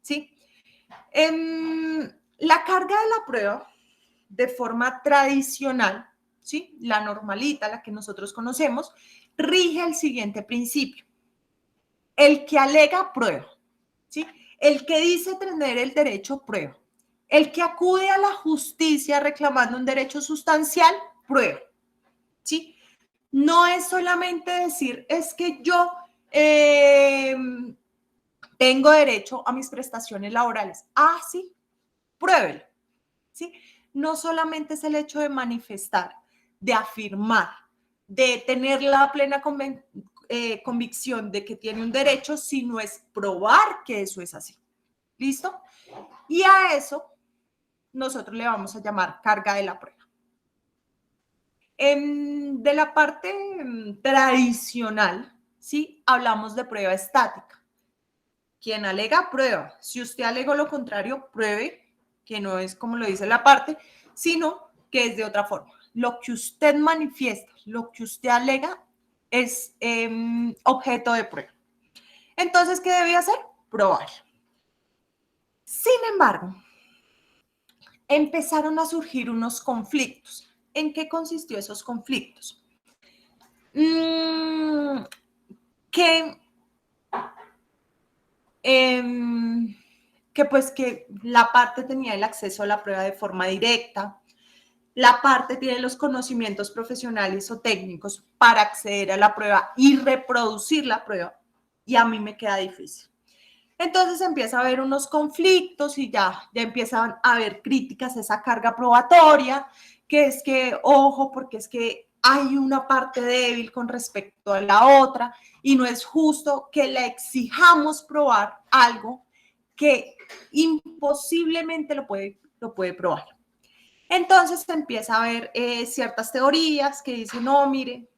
¿sí? La carga de la prueba, de forma tradicional, ¿sí? La normalita, la que nosotros conocemos, rige el siguiente principio. El que alega prueba, ¿sí? El que dice tener el derecho prueba. El que acude a la justicia reclamando un derecho sustancial prueba, ¿sí? No es solamente decir, es que yo tengo derecho a mis prestaciones laborales. Ah, sí, pruébelo, ¿sí? No solamente es el hecho de manifestar, de afirmar, de tener la plena convicción de que tiene un derecho, sino es probar que eso es así. ¿Listo? Y a eso nosotros le vamos a llamar carga de la prueba. De la parte tradicional, ¿sí? Hablamos de prueba estática. Quien alega, prueba. Si usted alegó lo contrario, pruebe que no es como lo dice la parte, sino que es de otra forma. Lo que usted manifiesta, lo que usted alega es objeto de prueba. Entonces, ¿qué debe hacer? Probar. Sin embargo, empezaron a surgir unos conflictos. ¿En qué consistió esos conflictos? Que la parte tenía el acceso a la prueba de forma directa, la parte tiene los conocimientos profesionales o técnicos para acceder a la prueba y reproducir la prueba, y a mí me queda difícil. Entonces empieza a haber unos conflictos y ya empiezan a haber críticas a esa carga probatoria, que es que, ojo, porque es que hay una parte débil con respecto a la otra y no es justo que le exijamos probar algo que imposiblemente lo puede probar. Entonces se empieza a ver ciertas teorías que dicen, no, mire,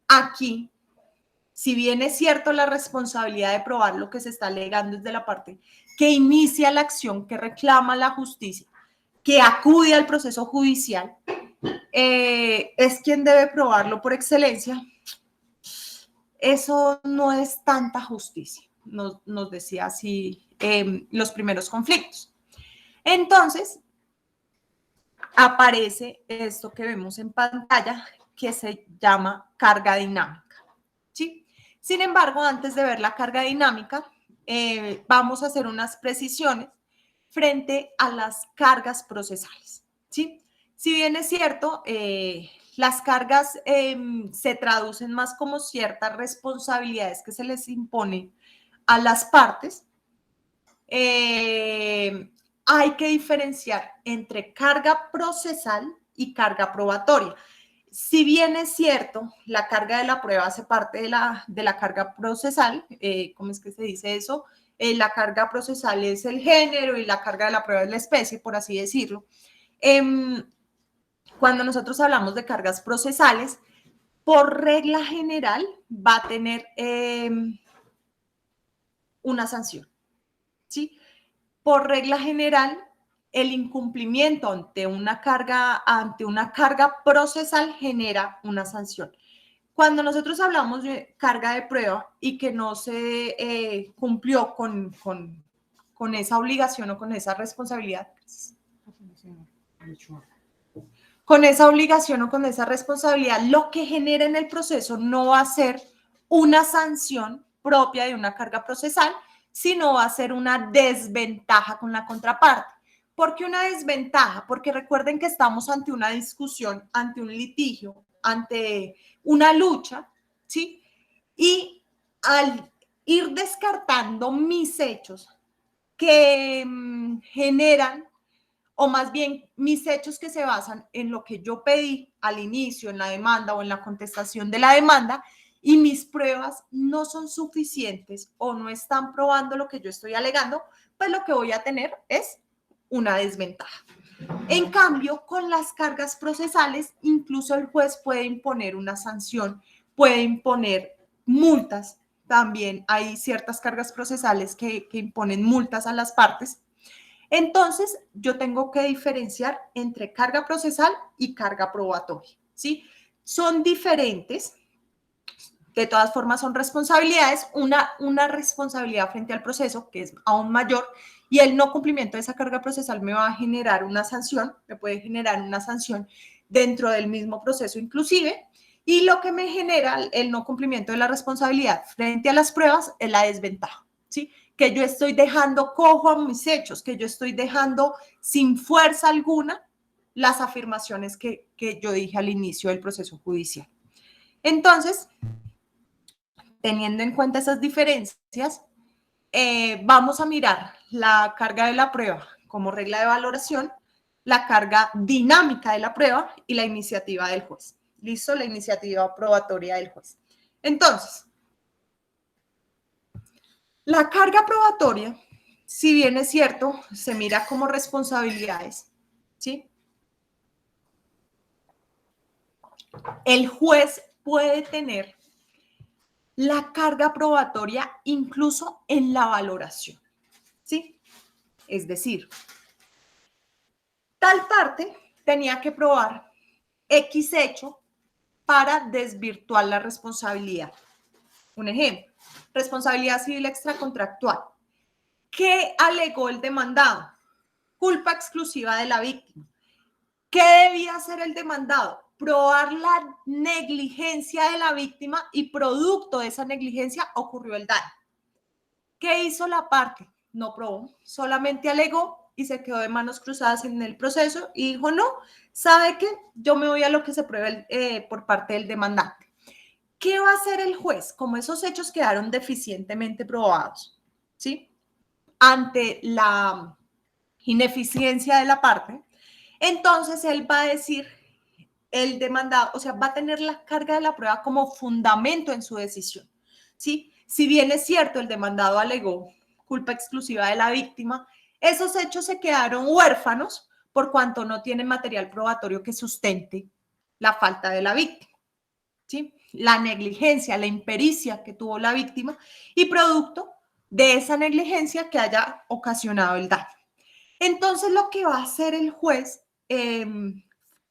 aquí, si bien es cierto la responsabilidad de probar lo que se está alegando es de la parte que inicia la acción, que reclama la justicia, que acude al proceso judicial, es quien debe probarlo por excelencia. Eso no es tanta justicia, nos decía así los primeros conflictos. Entonces, aparece esto que vemos en pantalla, que se llama carga dinámica, ¿sí? Sin embargo, antes de ver la carga dinámica, vamos a hacer unas precisiones frente a las cargas procesales, ¿sí? Si bien es cierto, las cargas se traducen más como ciertas responsabilidades que se les imponen a las partes, hay que diferenciar entre carga procesal y carga probatoria. Si bien es cierto, la carga de la prueba hace parte de la carga procesal, ¿cómo es que se dice eso? La carga procesal es el género y la carga de la prueba es la especie, por así decirlo. Cuando nosotros hablamos de cargas procesales, por regla general va a tener una sanción, ¿sí? Por regla general, el incumplimiento ante una carga procesal genera una sanción. Cuando nosotros hablamos de carga de prueba y que no se cumplió con esa obligación o con esa responsabilidad, lo que genera en el proceso no va a ser una sanción propia de una carga procesal, sino va a ser una desventaja con la contraparte. ¿Por qué una desventaja? Porque recuerden que estamos ante una discusión, ante un litigio, ante una lucha, ¿sí? Y al ir descartando mis hechos que generan, o más bien mis hechos que se basan en lo que yo pedí al inicio, en la demanda o en la contestación de la demanda, y mis pruebas no son suficientes o no están probando lo que yo estoy alegando, pues lo que voy a tener es una desventaja. En cambio, con las cargas procesales, incluso el juez puede imponer una sanción, puede imponer multas. También hay ciertas cargas procesales que imponen multas a las partes. Entonces, yo tengo que diferenciar entre carga procesal y carga probatoria, ¿sí? Son diferentes. De todas formas, son responsabilidades, una responsabilidad frente al proceso, que es aún mayor, y el no cumplimiento de esa carga procesal me va a generar una sanción, me puede generar una sanción dentro del mismo proceso inclusive, y lo que me genera el no cumplimiento de la responsabilidad frente a las pruebas es la desventaja, ¿sí? Que yo estoy dejando cojo a mis hechos, que yo estoy dejando sin fuerza alguna las afirmaciones que yo dije al inicio del proceso judicial. Entonces, teniendo en cuenta esas diferencias, vamos a mirar la carga de la prueba como regla de valoración, la carga dinámica de la prueba y la iniciativa del juez. ¿Listo? La iniciativa probatoria del juez. Entonces, la carga probatoria si bien es cierto, se mira como responsabilidades, ¿sí? El juez puede tener la carga probatoria incluso en la valoración, ¿sí? Es decir, tal parte tenía que probar X hecho para desvirtuar la responsabilidad. Un ejemplo, responsabilidad civil extracontractual. ¿Qué alegó el demandado? Culpa exclusiva de la víctima. ¿Qué debía hacer el demandado? Probar la negligencia de la víctima y producto de esa negligencia ocurrió el daño. ¿Qué hizo la parte? No probó, solamente alegó y se quedó de manos cruzadas en el proceso y dijo, no, ¿sabe qué? Yo me voy a lo que se pruebe por parte del demandante. ¿Qué va a hacer el juez? Como esos hechos quedaron deficientemente probados, ¿sí? Ante la ineficiencia de la parte, entonces él va a decir, el demandado, o sea, va a tener la carga de la prueba como fundamento en su decisión, ¿sí? Si bien es cierto, el demandado alegó culpa exclusiva de la víctima, esos hechos se quedaron huérfanos por cuanto no tienen material probatorio que sustente la falta de la víctima, ¿sí? La negligencia, la impericia que tuvo la víctima y producto de esa negligencia que haya ocasionado el daño. Entonces, lo que va a hacer el juez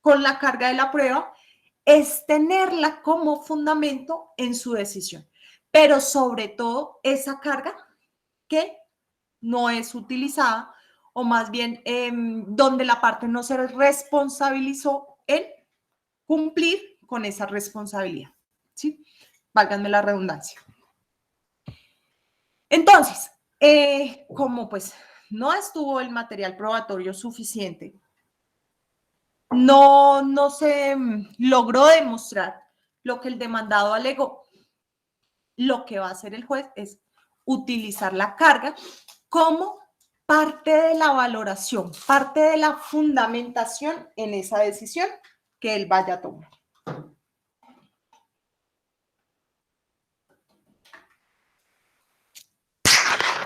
con la carga de la prueba es tenerla como fundamento en su decisión, pero sobre todo esa carga que no es utilizada o más bien donde la parte no se responsabilizó en cumplir con esa responsabilidad, ¿sí? Válganme la redundancia. Entonces, como pues no estuvo el material probatorio suficiente, no se logró demostrar lo que el demandado alegó, lo que va a hacer el juez es utilizar la carga como parte de la valoración, parte de la fundamentación en esa decisión que él vaya a tomar.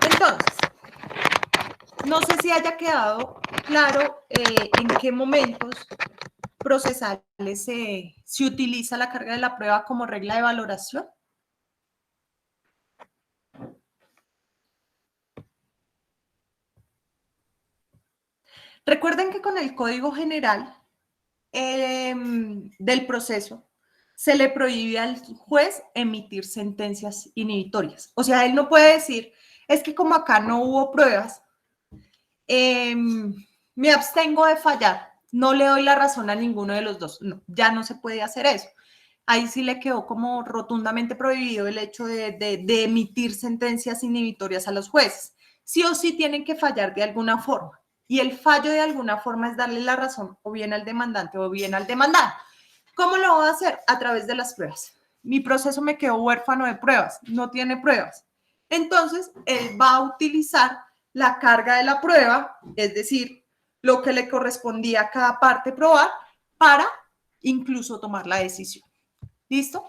Entonces, no sé si haya quedado claro en qué momentos procesales se utiliza la carga de la prueba como regla de valoración. Recuerden que con el Código General del proceso se le prohíbe al juez emitir sentencias inhibitorias. O sea, él no puede decir, es que como acá no hubo pruebas, me abstengo de fallar, no le doy la razón a ninguno de los dos. No, ya no se puede hacer eso. Ahí sí le quedó como rotundamente prohibido el hecho de emitir sentencias inhibitorias a los jueces. Sí o sí tienen que fallar de alguna forma. Y el fallo de alguna forma es darle la razón o bien al demandante o bien al demandado. ¿Cómo lo voy a hacer? A través de las pruebas. Mi proceso me quedó huérfano de pruebas, no tiene pruebas. Entonces, él va a utilizar la carga de la prueba, es decir, lo que le correspondía a cada parte probar para incluso tomar la decisión. ¿Listo?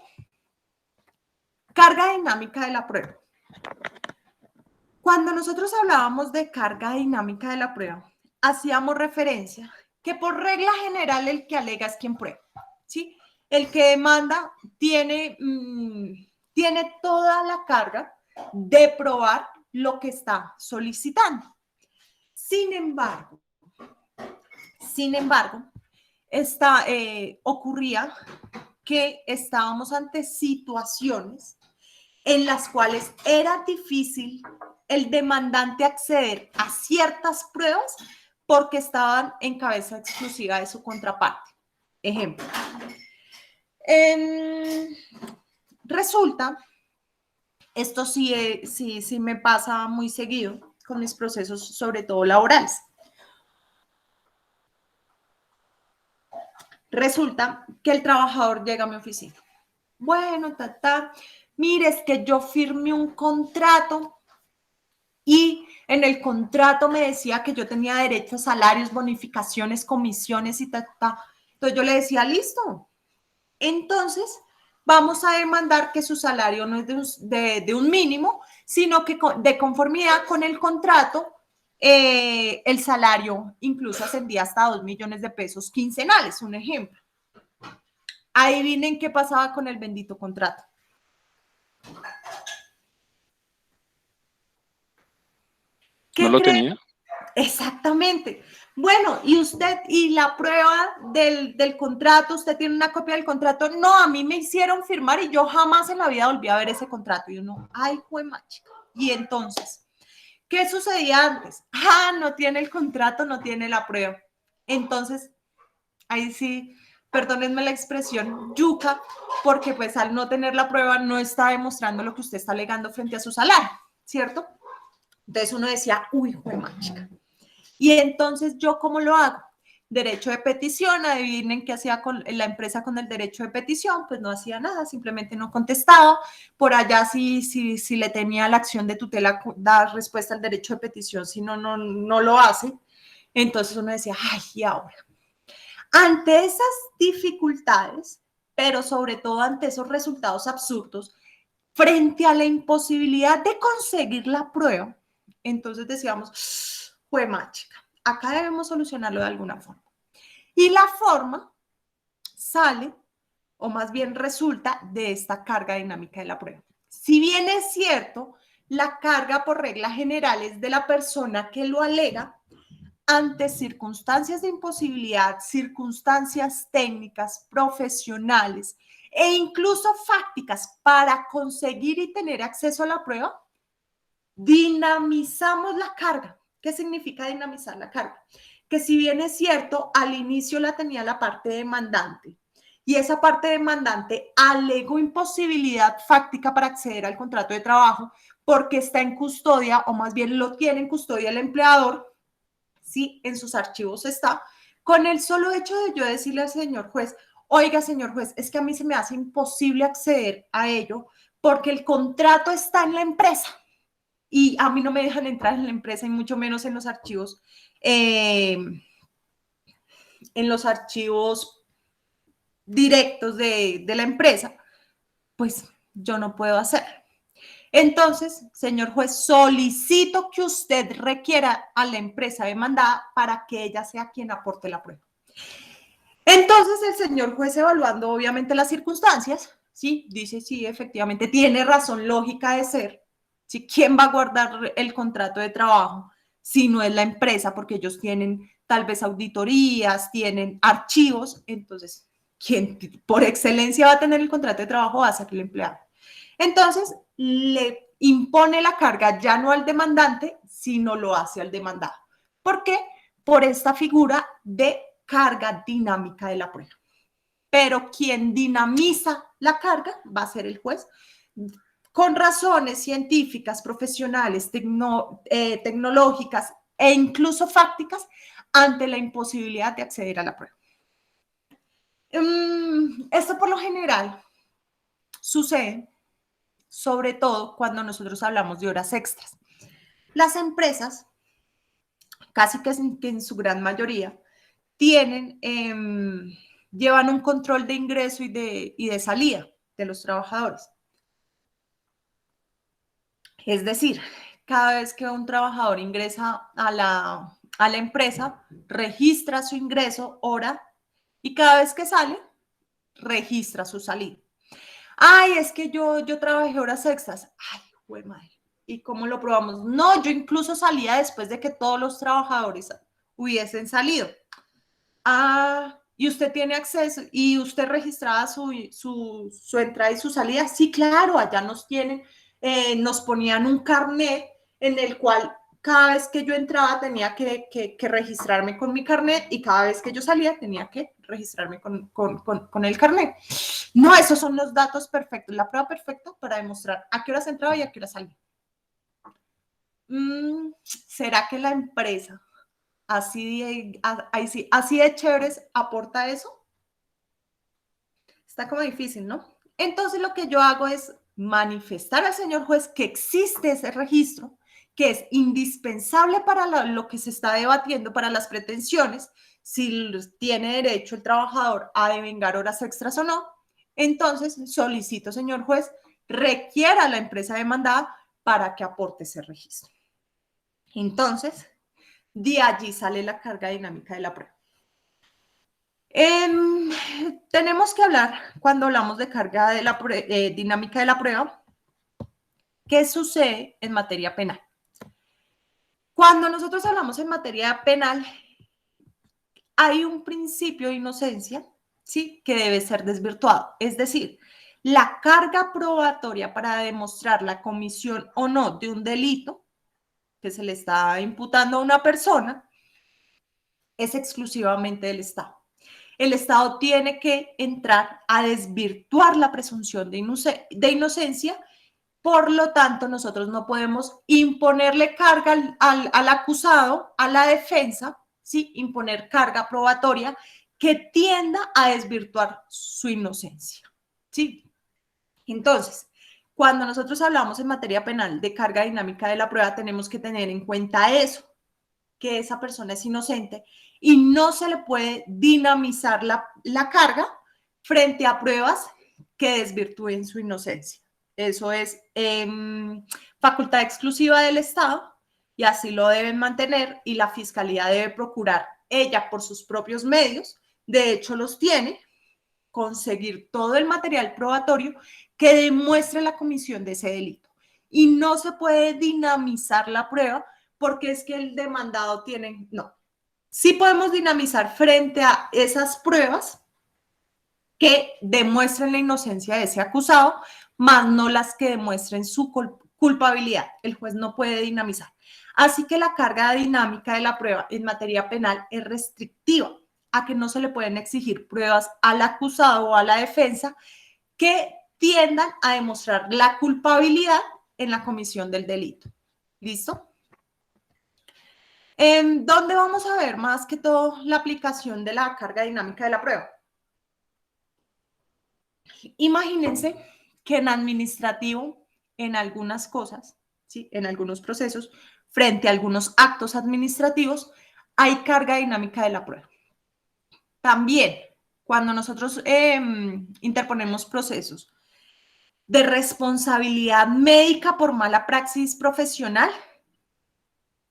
Carga dinámica de la prueba. Cuando nosotros hablábamos de carga dinámica de la prueba, hacíamos referencia que por regla general el que alega es quien prueba, ¿sí? El que demanda tiene toda la carga de probar lo que está solicitando. Sin embargo, ocurría que estábamos ante situaciones en las cuales era difícil el demandante acceder a ciertas pruebas porque estaban en cabeza exclusiva de su contraparte. Ejemplo, resulta, esto sí me pasa muy seguido con mis procesos, sobre todo laborales. Resulta que el trabajador llega a mi oficina. Bueno, mire, es que yo firmé un contrato y en el contrato me decía que yo tenía derecho a salarios, bonificaciones, comisiones y Entonces yo le decía, listo. Entonces vamos a demandar que su salario no es de un mínimo sino que de conformidad con el contrato, el salario incluso ascendía hasta 2 millones de pesos quincenales, un ejemplo. Adivinen qué pasaba con el bendito contrato. ¿No lo tenía? Exactamente. Bueno, y usted, y la prueba del contrato, usted tiene una copia del contrato. No, a mí me hicieron firmar y yo jamás en la vida volví a ver ese contrato. Y uno, ay, juemachica. Y entonces, ¿qué sucedía antes? No tiene el contrato, no tiene la prueba. Entonces, ahí sí, perdónenme la expresión, yuca, porque pues al no tener la prueba no está demostrando lo que usted está alegando frente a su salario, ¿cierto? Entonces uno decía, uy, juemachica. Y entonces, ¿yo cómo lo hago? Derecho de petición, adivinen qué hacía con la empresa con el derecho de petición, pues no hacía nada, simplemente no contestaba. Por allá si le tenía la acción de tutela, dar respuesta al derecho de petición, si no, no lo hace. Entonces uno decía, ay, ¿y ahora? Ante esas dificultades, pero sobre todo ante esos resultados absurdos, frente a la imposibilidad de conseguir la prueba, entonces decíamos, juemachica, acá debemos solucionarlo de alguna forma. Y la forma sale, o más bien resulta, de esta carga dinámica de la prueba. Si bien es cierto, la carga por reglas generales de la persona que lo alega, ante circunstancias de imposibilidad, circunstancias técnicas, profesionales e incluso fácticas para conseguir y tener acceso a la prueba, dinamizamos la carga. ¿Qué significa dinamizar la carga? Que si bien es cierto, al inicio la tenía la parte demandante y esa parte demandante alegó imposibilidad fáctica para acceder al contrato de trabajo porque está en custodia, o más bien lo tiene en custodia el empleador, sí, en sus archivos está, con el solo hecho de yo decirle al señor juez, oiga, señor juez, es que a mí se me hace imposible acceder a ello porque el contrato está en la empresa y a mí no me dejan entrar en la empresa y mucho menos en los archivos directos de la empresa, pues yo no puedo hacer. Entonces, señor juez, solicito que usted requiera a la empresa demandada para que ella sea quien aporte la prueba. Entonces, el señor juez, evaluando obviamente las circunstancias, ¿sí? Dice, sí, efectivamente, tiene razón lógica de ser. ¿Sí? ¿Quién va a guardar el contrato de trabajo si no es la empresa? Porque ellos tienen tal vez auditorías, tienen archivos. Entonces, ¿quién por excelencia va a tener el contrato de trabajo? Va a ser el empleado. Entonces, le impone la carga ya no al demandante, sino lo hace al demandado. ¿Por qué? Por esta figura de carga dinámica de la prueba. Pero quien dinamiza la carga va a ser el juez, con razones científicas, profesionales, tecnológicas e incluso fácticas ante la imposibilidad de acceder a la prueba. Esto por lo general sucede sobre todo cuando nosotros hablamos de horas extras. Las empresas, casi que en su gran mayoría, llevan un control de ingreso y de salida de los trabajadores. Es decir, cada vez que un trabajador ingresa a la empresa, registra su ingreso, hora, y cada vez que sale, registra su salida. Ay, es que yo trabajé horas extras. Ay, güey, madre. ¿Y cómo lo probamos? No, yo incluso salía después de que todos los trabajadores hubiesen salido. ¿Y usted tiene acceso? ¿Y usted registraba su entrada y su salida? Sí, claro, allá nos ponían un carnet en el cual cada vez que yo entraba tenía que registrarme con mi carnet y cada vez que yo salía tenía que registrarme con el carnet. No, esos son los datos perfectos, la prueba perfecta para demostrar a qué horas entraba y a qué horas salía. ¿Será que la empresa así de chéveres aporta eso? Está como difícil, ¿no? Entonces lo que yo hago es manifestar al señor juez que existe ese registro, que es indispensable para lo que se está debatiendo, para las pretensiones, si tiene derecho el trabajador a devengar horas extras o no. Entonces solicito, señor juez, requiera a la empresa demandada para que aporte ese registro. Entonces, de allí sale la carga dinámica de la prueba. Tenemos que hablar, cuando hablamos de carga de la dinámica de la prueba, ¿qué sucede en materia penal? Cuando nosotros hablamos en materia penal, hay un principio de inocencia, ¿sí?, que debe ser desvirtuado. Es decir, la carga probatoria para demostrar la comisión o no de un delito que se le está imputando a una persona es exclusivamente del Estado. El Estado tiene que entrar a desvirtuar la presunción de inocencia. Por lo tanto, nosotros no podemos imponerle carga al acusado, a la defensa, ¿sí?, imponer carga probatoria que tienda a desvirtuar su inocencia, ¿sí? Entonces, cuando nosotros hablamos en materia penal de carga dinámica de la prueba, tenemos que tener en cuenta eso, que esa persona es inocente y no se le puede dinamizar la carga frente a pruebas que desvirtúen su inocencia. Eso es facultad exclusiva del Estado y así lo deben mantener, y la Fiscalía debe procurar, ella por sus propios medios, de hecho los tiene, conseguir todo el material probatorio que demuestre la comisión de ese delito. Y no se puede dinamizar la prueba porque es que el demandado tiene, no. Sí podemos dinamizar frente a esas pruebas que demuestren la inocencia de ese acusado, más no las que demuestren su culpabilidad. El juez no puede dinamizar. Así que la carga dinámica de la prueba en materia penal es restrictiva, a que no se le pueden exigir pruebas al acusado o a la defensa que tiendan a demostrar la culpabilidad en la comisión del delito. ¿Listo? ¿Dónde vamos a ver más que todo la aplicación de la carga dinámica de la prueba? Imagínense que en administrativo, en algunas cosas, ¿sí?, en algunos procesos, frente a algunos actos administrativos, hay carga dinámica de la prueba. También, cuando nosotros interponemos procesos de responsabilidad médica por mala praxis profesional,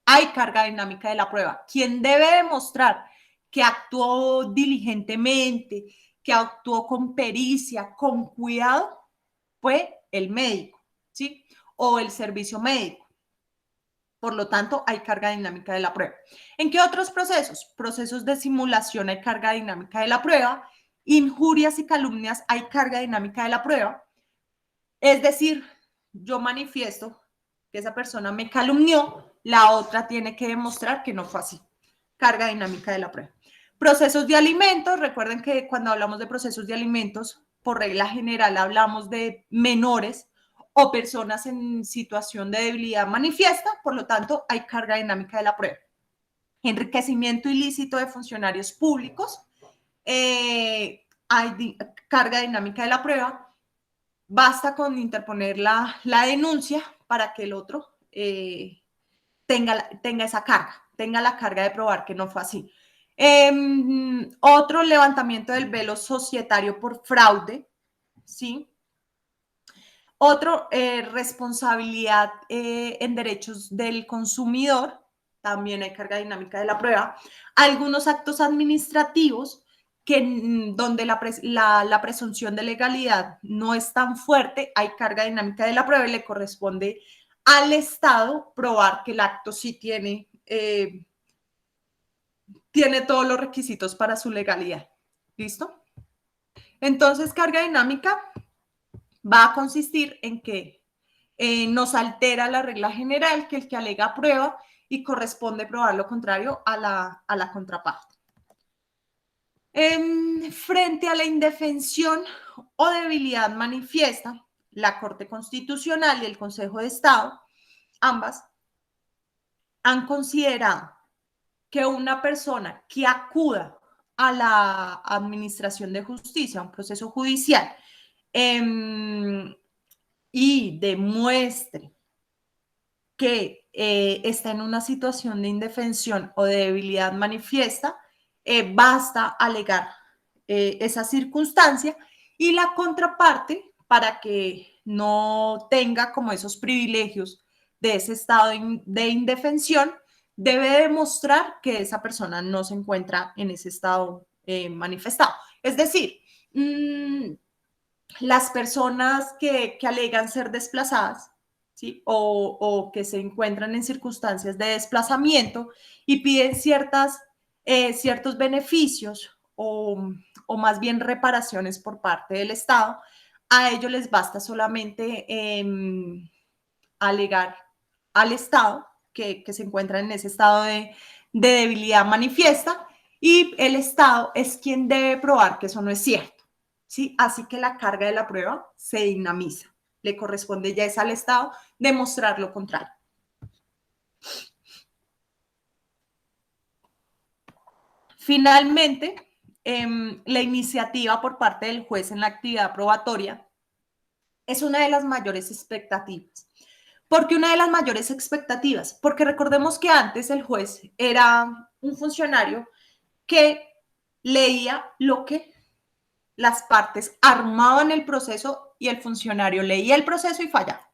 hay carga dinámica de la prueba. Quien debe demostrar que actuó diligentemente, que actuó con pericia, con cuidado, fue el médico, ¿sí?, o el servicio médico. Por lo tanto, hay carga dinámica de la prueba. ¿En qué otros procesos? Procesos de simulación hay carga dinámica de la prueba. Injurias y calumnias hay carga dinámica de la prueba. Es decir, yo manifiesto que esa persona me calumnió, la otra tiene que demostrar que no fue así. Carga dinámica de la prueba. Procesos de alimentos. Recuerden que cuando hablamos de procesos de alimentos, por regla general hablamos de menores o personas en situación de debilidad manifiesta, por lo tanto, hay carga dinámica de la prueba. Enriquecimiento ilícito de funcionarios públicos, hay carga dinámica de la prueba. Basta con interponer la denuncia para que el otro tenga esa carga, tenga la carga de probar que no fue así. Otro, levantamiento del velo societario por fraude, ¿sí? Otro, responsabilidad en derechos del consumidor, también hay carga dinámica de la prueba. Algunos actos administrativos donde la presunción de legalidad no es tan fuerte, hay carga dinámica de la prueba y le corresponde al Estado probar que el acto sí tiene todos los requisitos para su legalidad. ¿Listo? Entonces, carga dinámica va a consistir en que nos altera la regla general, que el que alega prueba y corresponde probar lo contrario a la contraparte. Frente a la indefensión o debilidad manifiesta, la Corte Constitucional y el Consejo de Estado, ambas, han considerado que una persona que acuda a la administración de justicia, a un proceso judicial, y demuestre que está en una situación de indefensión o de debilidad manifiesta, basta alegar esa circunstancia, y la contraparte, para que no tenga como esos privilegios de ese estado de indefensión, debe demostrar que esa persona no se encuentra en ese estado manifestado. Es decir, las personas que alegan ser desplazadas, ¿sí? O que se encuentran en circunstancias de desplazamiento y piden ciertos beneficios o más bien reparaciones por parte del Estado, a ellos les basta solamente alegar al Estado que se encuentra en ese estado de debilidad manifiesta y el Estado es quien debe probar que eso no es cierto, ¿sí? Así que la carga de la prueba se dinamiza. Le corresponde ya es al Estado demostrar lo contrario. Finalmente, la iniciativa por parte del juez en la actividad probatoria es una de las mayores expectativas. ¿Por qué una de las mayores expectativas? Porque recordemos que antes el juez era un funcionario que leía lo que las partes armaban el proceso y el funcionario leía el proceso y fallaba.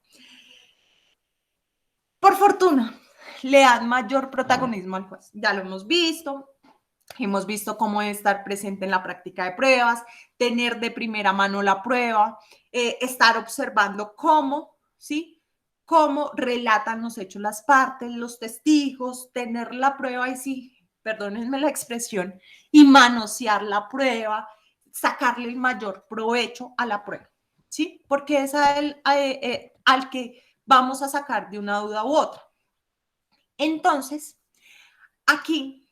Por fortuna, le dan mayor protagonismo al juez. Ya lo hemos visto cómo es estar presente en la práctica de pruebas, tener de primera mano la prueba, estar observando cómo, ¿sí? Cómo relatan los hechos las partes, los testigos, tener la prueba y sí, perdónenme la expresión, y manosear la prueba, sacarle el mayor provecho a la prueba, ¿sí? Porque es al que vamos a sacar de una duda u otra. Entonces, aquí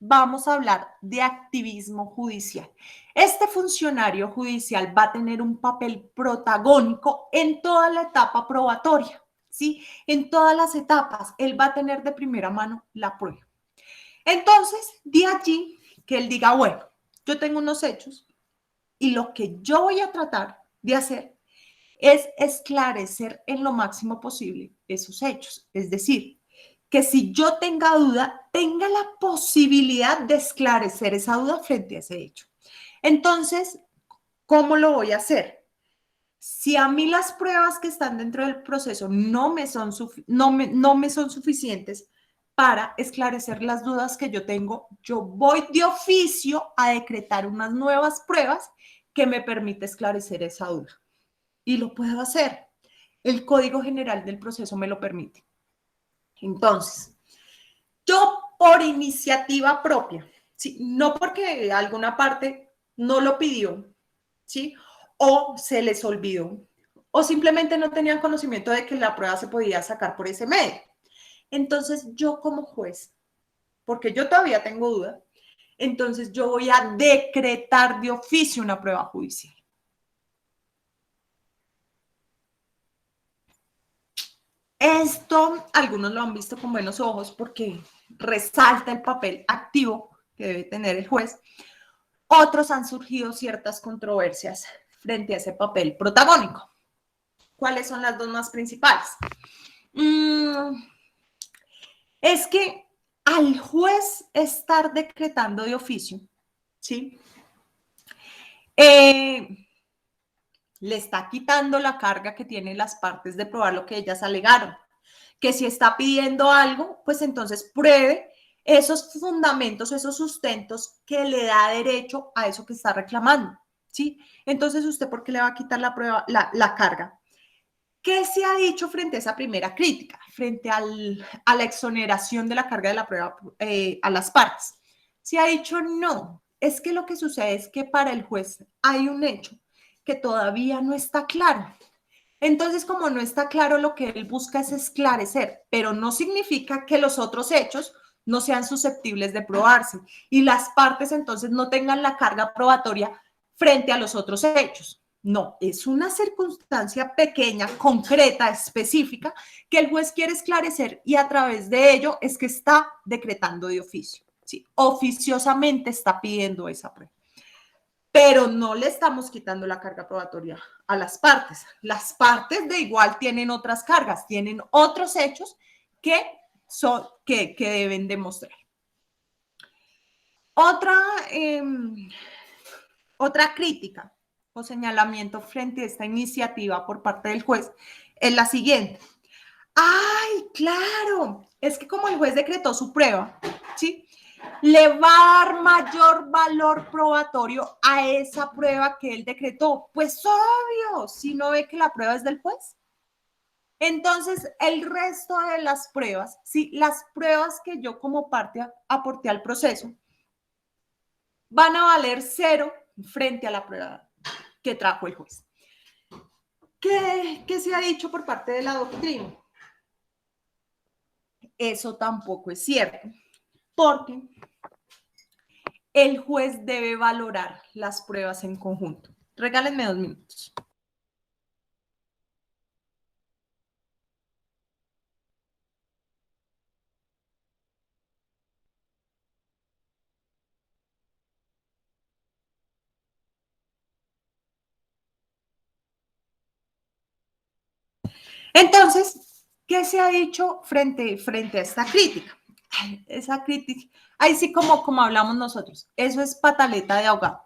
vamos a hablar de activismo judicial. Este funcionario judicial va a tener un papel protagónico en toda la etapa probatoria, ¿sí? En todas las etapas, él va a tener de primera mano la prueba. Entonces, de allí que él diga, bueno, yo tengo unos hechos y lo que yo voy a tratar de hacer es esclarecer en lo máximo posible esos hechos. Es decir, que si yo tenga duda, tenga la posibilidad de esclarecer esa duda frente a ese hecho. Entonces, ¿cómo lo voy a hacer? Si a mí las pruebas que están dentro del proceso no me son suficientes para esclarecer las dudas que yo tengo, yo voy de oficio a decretar unas nuevas pruebas que me permite esclarecer esa duda. Y lo puedo hacer. El Código General del Proceso me lo permite. Entonces, yo por iniciativa propia, ¿sí? No porque alguna parte no lo pidió, ¿sí? O se les olvidó, o simplemente no tenían conocimiento de que la prueba se podía sacar por ese medio. Entonces, yo como juez, porque yo todavía tengo duda, entonces yo voy a decretar de oficio una prueba judicial. Esto algunos lo han visto con buenos ojos porque resalta el papel activo que debe tener el juez. Otros han surgido ciertas controversias frente a ese papel protagónico. ¿Cuáles son las dos más principales? Es que al juez estar decretando de oficio, ¿sí? Le está quitando la carga que tienen las partes de probar lo que ellas alegaron. Que si está pidiendo algo, pues entonces pruebe esos fundamentos, esos sustentos que le da derecho a eso que está reclamando, ¿sí? Entonces, ¿usted por qué le va a quitar la prueba, la carga? ¿Qué se ha dicho frente a esa primera crítica, frente a la exoneración de la carga de la prueba a las partes? Se ha dicho no, es que lo que sucede es que para el juez hay un hecho que todavía no está claro. Entonces, como no está claro, lo que él busca es esclarecer, pero no significa que los otros hechos no sean susceptibles de probarse y las partes entonces no tengan la carga probatoria frente a los otros hechos. No, es una circunstancia pequeña, concreta, específica, que el juez quiere esclarecer y a través de ello es que está decretando de oficio. ¿Sí? Oficiosamente está pidiendo esa prueba. Pero no le estamos quitando la carga probatoria a las partes. Las partes de igual tienen otras cargas, tienen otros hechos que deben demostrar. Otra crítica o señalamiento frente a esta iniciativa por parte del juez es la siguiente. ¡Ay, claro! Es que como el juez decretó su prueba, ¿sí? Le va a dar mayor valor probatorio a esa prueba que él decretó. Pues obvio, si no ve que la prueba es del juez. Entonces, el resto de las pruebas, sí, las pruebas que yo como parte aporté al proceso, van a valer 0 frente a la prueba que trajo el juez. ¿Qué se ha dicho por parte de la doctrina? Eso tampoco es cierto, porque el juez debe valorar las pruebas en conjunto. Regálenme 2 minutos. Entonces, ¿qué se ha dicho frente a esta crítica? Esa crítica, ahí sí como hablamos nosotros, eso es pataleta de ahogado.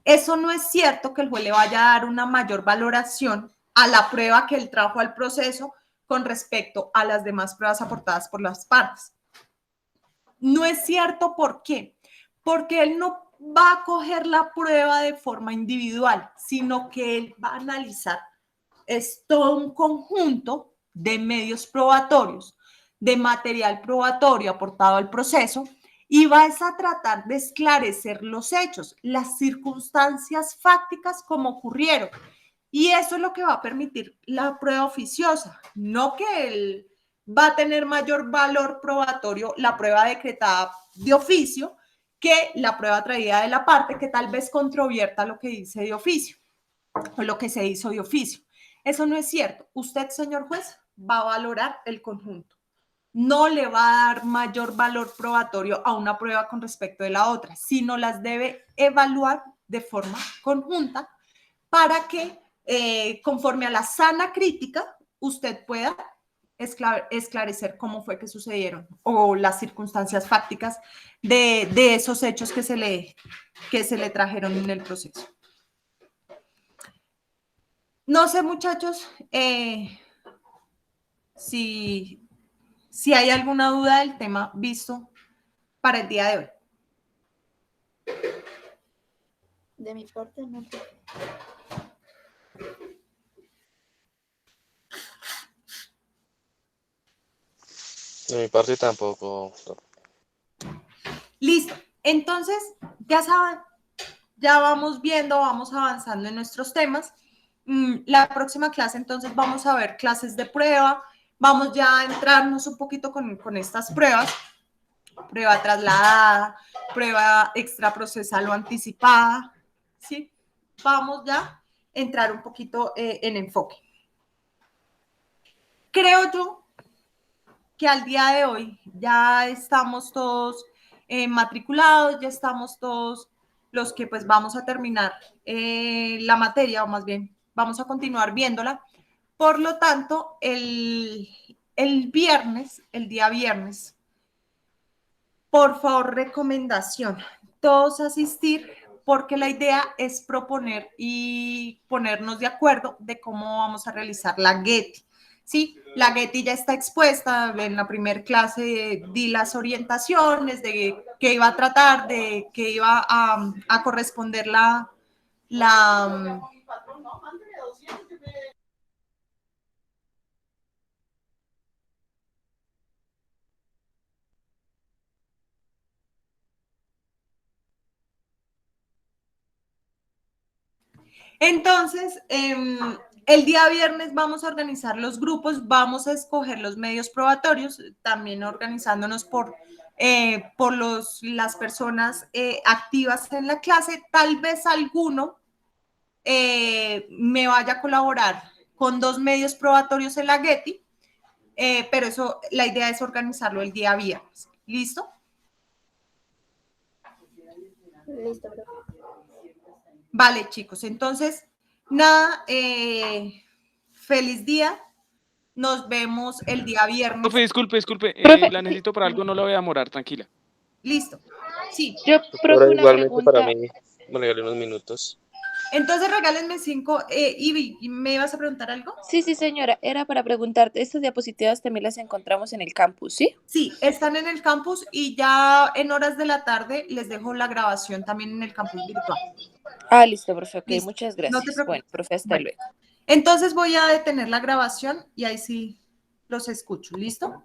Eso no es cierto que el juez le vaya a dar una mayor valoración a la prueba que él trajo al proceso con respecto a las demás pruebas aportadas por las partes. No es cierto, ¿por qué? Porque él no va a coger la prueba de forma individual, sino que él va a analizar es todo un conjunto de medios probatorios, de material probatorio aportado al proceso y vas a tratar de esclarecer los hechos, las circunstancias fácticas como ocurrieron. Y eso es lo que va a permitir la prueba oficiosa, no que él va a tener mayor valor probatorio la prueba decretada de oficio que la prueba traída de la parte que tal vez controvierta lo que dice de oficio o lo que se hizo de oficio. Eso no es cierto. Usted, señor juez, va a valorar el conjunto. No le va a dar mayor valor probatorio a una prueba con respecto de la otra, sino las debe evaluar de forma conjunta para que, conforme a la sana crítica, usted pueda esclarecer cómo fue que sucedieron o las circunstancias fácticas de esos hechos que se le trajeron en el proceso. No sé, muchachos, si hay alguna duda del tema visto para el día de hoy. De mi parte, no. De mi parte tampoco. Listo. Entonces, ya saben, ya vamos viendo, vamos avanzando en nuestros temas. La próxima clase, entonces, vamos a ver clases de prueba. Vamos ya a entrarnos un poquito con estas pruebas. Prueba trasladada, prueba extraprocesal o anticipada. ¿Sí? Vamos ya a entrar un poquito en enfoque. Creo yo que al día de hoy ya estamos todos matriculados, ya estamos todos los que pues vamos a terminar la materia, o más bien vamos a continuar viéndola. Por lo tanto, el viernes, el día viernes, por favor, recomendación, todos asistir, porque la idea es proponer y ponernos de acuerdo de cómo vamos a realizar la GETI. Sí, la GETI ya está expuesta, en la primera clase di las orientaciones de qué iba a tratar, de qué iba a corresponder la Entonces, el día viernes vamos a organizar los grupos, vamos a escoger los medios probatorios, también organizándonos por las personas activas en la clase. Tal vez alguno me vaya a colaborar con 2 medios probatorios en la GETI, pero eso, la idea es organizarlo el día viernes. ¿Listo? Listo, profe. Vale, chicos, entonces, nada, feliz día. Nos vemos el día viernes. Profe, disculpe, Profe, la necesito para algo, no la voy a demorar, tranquila. Listo. Sí. yo, Doctora, profe, una igualmente para pregunta. mí, me regalé unos minutos. Entonces regálenme 5. Ivy, ¿me ibas a preguntar algo? Sí, señora, era para preguntarte, estas diapositivas también las encontramos en el campus, ¿sí? Sí, están en el campus y ya en horas de la tarde les dejo la grabación también en el campus virtual. Ah, listo, profe, ok, Listo. muchas No te gracias. preocupes. Bueno, profe, hasta Bueno. luego. Entonces voy a detener la grabación y ahí sí los escucho. ¿Listo?